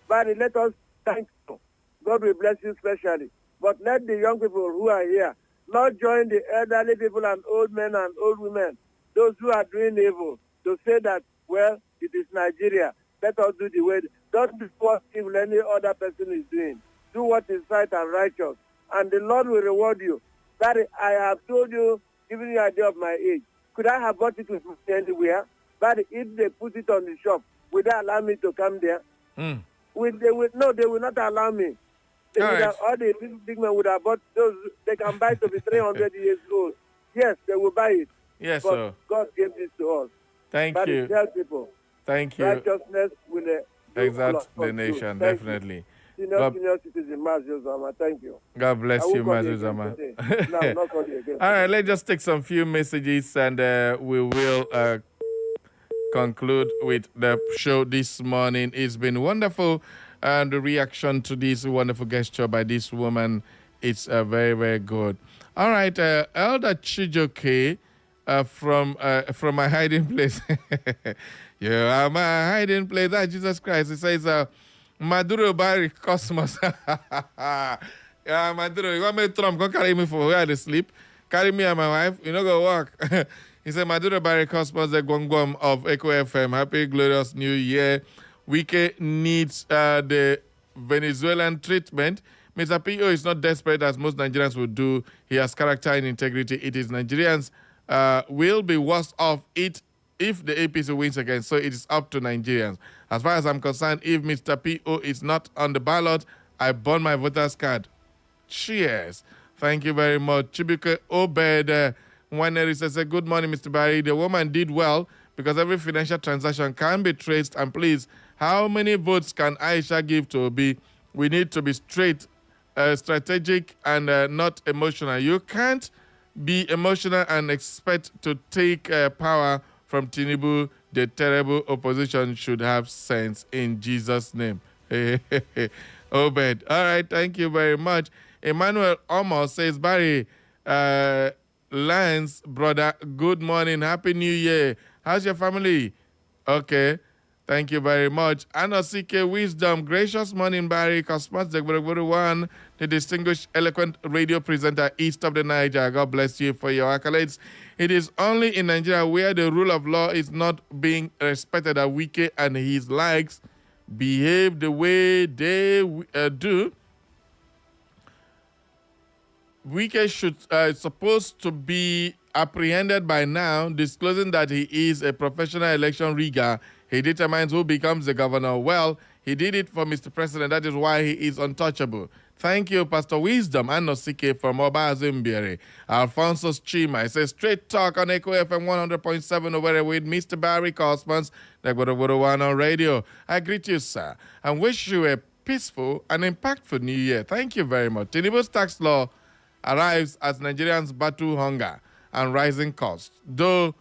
But let us thank you. God will bless you specially. But let the young people who are here not join the elderly people and old men and old women, those who are doing evil, to say that, well, it is Nigeria. Let us do the way. Don't do what evil any other person is doing. Do what is right and righteous. And the Lord will reward you. That I have told you, giving you an idea of my age. Could I have bought it with me anywhere? But if they put it on the shop, would they allow me to come there? Mm. No, they will not allow me. All the big men would have bought those. They can buy to be 300 years old. Yes, they will buy it. Yes, but sir. God gave this to us. Thank you. Tell people. Thank you. Righteousness will exalt the nation, definitely. Senior citizen, Mazio Zama. Thank you. God bless you, Mazio Zama. No, not call you again. All right, let's just take some few messages and we will conclude with the show this morning. It's been wonderful. And the reaction to this wonderful gesture by this woman, it's very, very good. All right, Elder Chijoke from my hiding place. You are my hiding place. Ah, Jesus Christ. It says, Maduro Barry Cosmos. Yeah, Maduro, you want me Trump, go carry me for where I sleep? Carry me and my wife, you know, go walk. He said, Maduro Barry Cosmos, the Gwangwam of Echo FM. Happy, glorious New Year. Wike needs the Venezuelan treatment. Mr. P.O. is not desperate as most Nigerians would do. He has character and integrity. It is Nigerians will be worse off if the APC wins again. So it is up to Nigerians. As far as I'm concerned, if Mr. P.O. is not on the ballot, I burn my voter's card. Cheers. Thank you very much. Chibuke Obed Waneri says, good morning, Mr. Barry. The woman did well because every financial transaction can be traced. And please, how many votes can Aisha give to Obi? We need to be strategic and not emotional. You can't be emotional and expect to take power from Tinubu. The terrible opposition should have sense in Jesus' name. Obed. All right, thank you very much. Emmanuel Omo says, Barry, Lance, brother, good morning. Happy New Year. How's your family? Okay. Thank you very much. Anosike Wisdom, gracious morning, Barry. Cosmas Zegburuwan, the distinguished, eloquent radio presenter east of the Niger. God bless you for your accolades. It is only in Nigeria where the rule of law is not being respected that Wike and his likes behave the way they do. Wike should supposed to be apprehended by now, disclosing that he is a professional election rigger. He determines who becomes the governor. Well, he did it for Mr. President. That is why he is untouchable. Thank you, Pastor Wisdom and Nosike from Oba Zimbieri. Alfonso Chima. It says, straight talk on Echo FM 100.7 over with Mr. Barry Cosmans, One on radio. I greet you, sir, and wish you a peaceful and impactful New Year. Thank you very much. Tinubu's tax law arrives as Nigerians battle hunger and rising costs. Though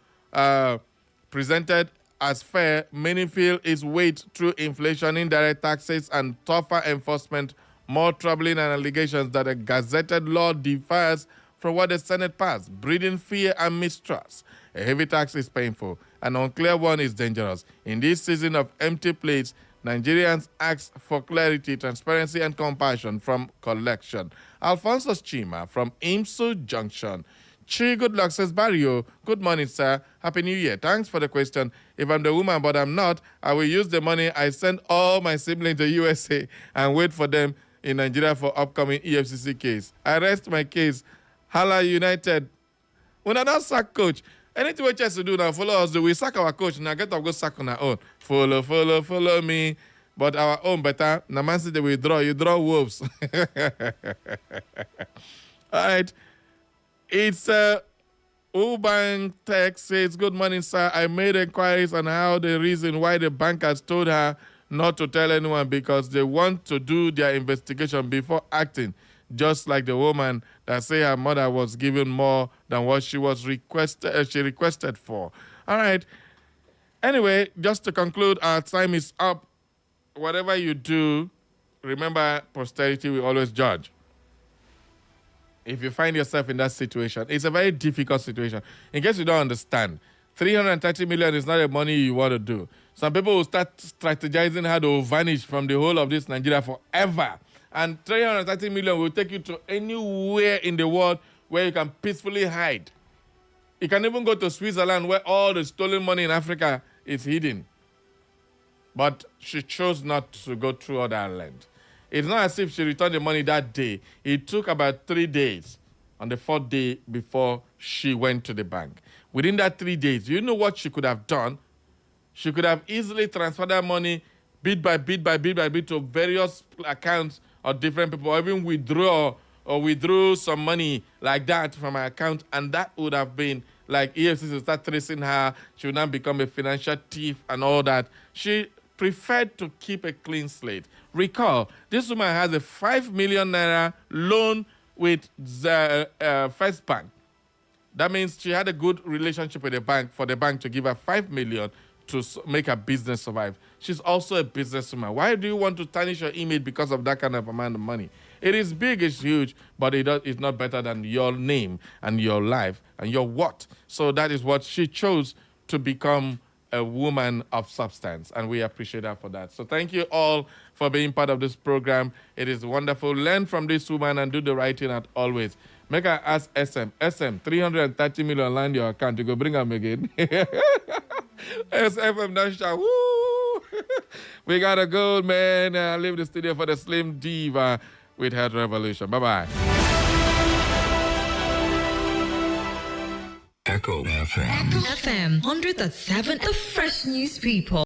presented as fair, many feel its weight through inflation, indirect taxes, and tougher enforcement more troubling than allegations that a gazetted law differs from what the Senate passed, breeding fear and mistrust. A heavy tax is painful. An unclear one is dangerous. In this season of empty plates, Nigerians ask for clarity, transparency, and compassion from collection. Alfonso Chima from Imsu Junction. Chi, good luck, says Barrio. Good morning, sir. Happy New Year. Thanks for the question. If I'm the woman, but I'm not, I will use the money I send all my siblings to USA and wait for them in Nigeria for upcoming EFCC case. I rest my case. Hala United. When I don't sack coach, anything we just to do now, follow us. Do we sack our coach? Now get up, go sack on our own. Follow me. But our own better. Now Man City we draw. You draw wolves. All right. It's Ubank Tech says, good morning, sir. I made inquiries on how the reason why the bankers told her not to tell anyone because they want to do their investigation before acting, just like the woman that say her mother was given more than what she was requested for. All right. Anyway, just to conclude, our time is up. Whatever you do, remember, posterity will always judge. If you find yourself in that situation, it's a very difficult situation. In case you don't understand, 330 million is not the money you want to do. Some people will start strategizing how to vanish from the whole of this Nigeria forever. And 330 million will take you to anywhere in the world where you can peacefully hide. You can even go to Switzerland where all the stolen money in Africa is hidden. but she chose not to go through all that length. It's not as if she returned the money that day. It took about 3 days on the 4th day before she went to the bank. Within that 3 days, you know what she could have done? She could have easily transferred that money bit by bit to various accounts of different people, or even withdrew some money like that from her account, and that would have been like EFCC would start tracing her. She would now become a financial thief and all that. She preferred to keep a clean slate. Recall, this woman has a 5 million naira loan with the First Bank. That means she had a good relationship with the bank for the bank to give her 5 million to make her business survive. She's also a businesswoman. Why do you want to tarnish your image because of that kind of amount of money? It is big, it's huge, but it's not better than your name and your life and your what. So that is what she chose, to become a woman of substance, and we appreciate her for that. So thank you all for being part of this program. It is wonderful. Learn from this woman and do the right thing as always. Make her ask SM, 330 million land your account. You go bring them again. SFM Nasha, woo! We got a gold man. Leave the studio for the Slim Diva with Head Revolution. Bye-bye. Echo FM. FM 100.7, the fresh news people.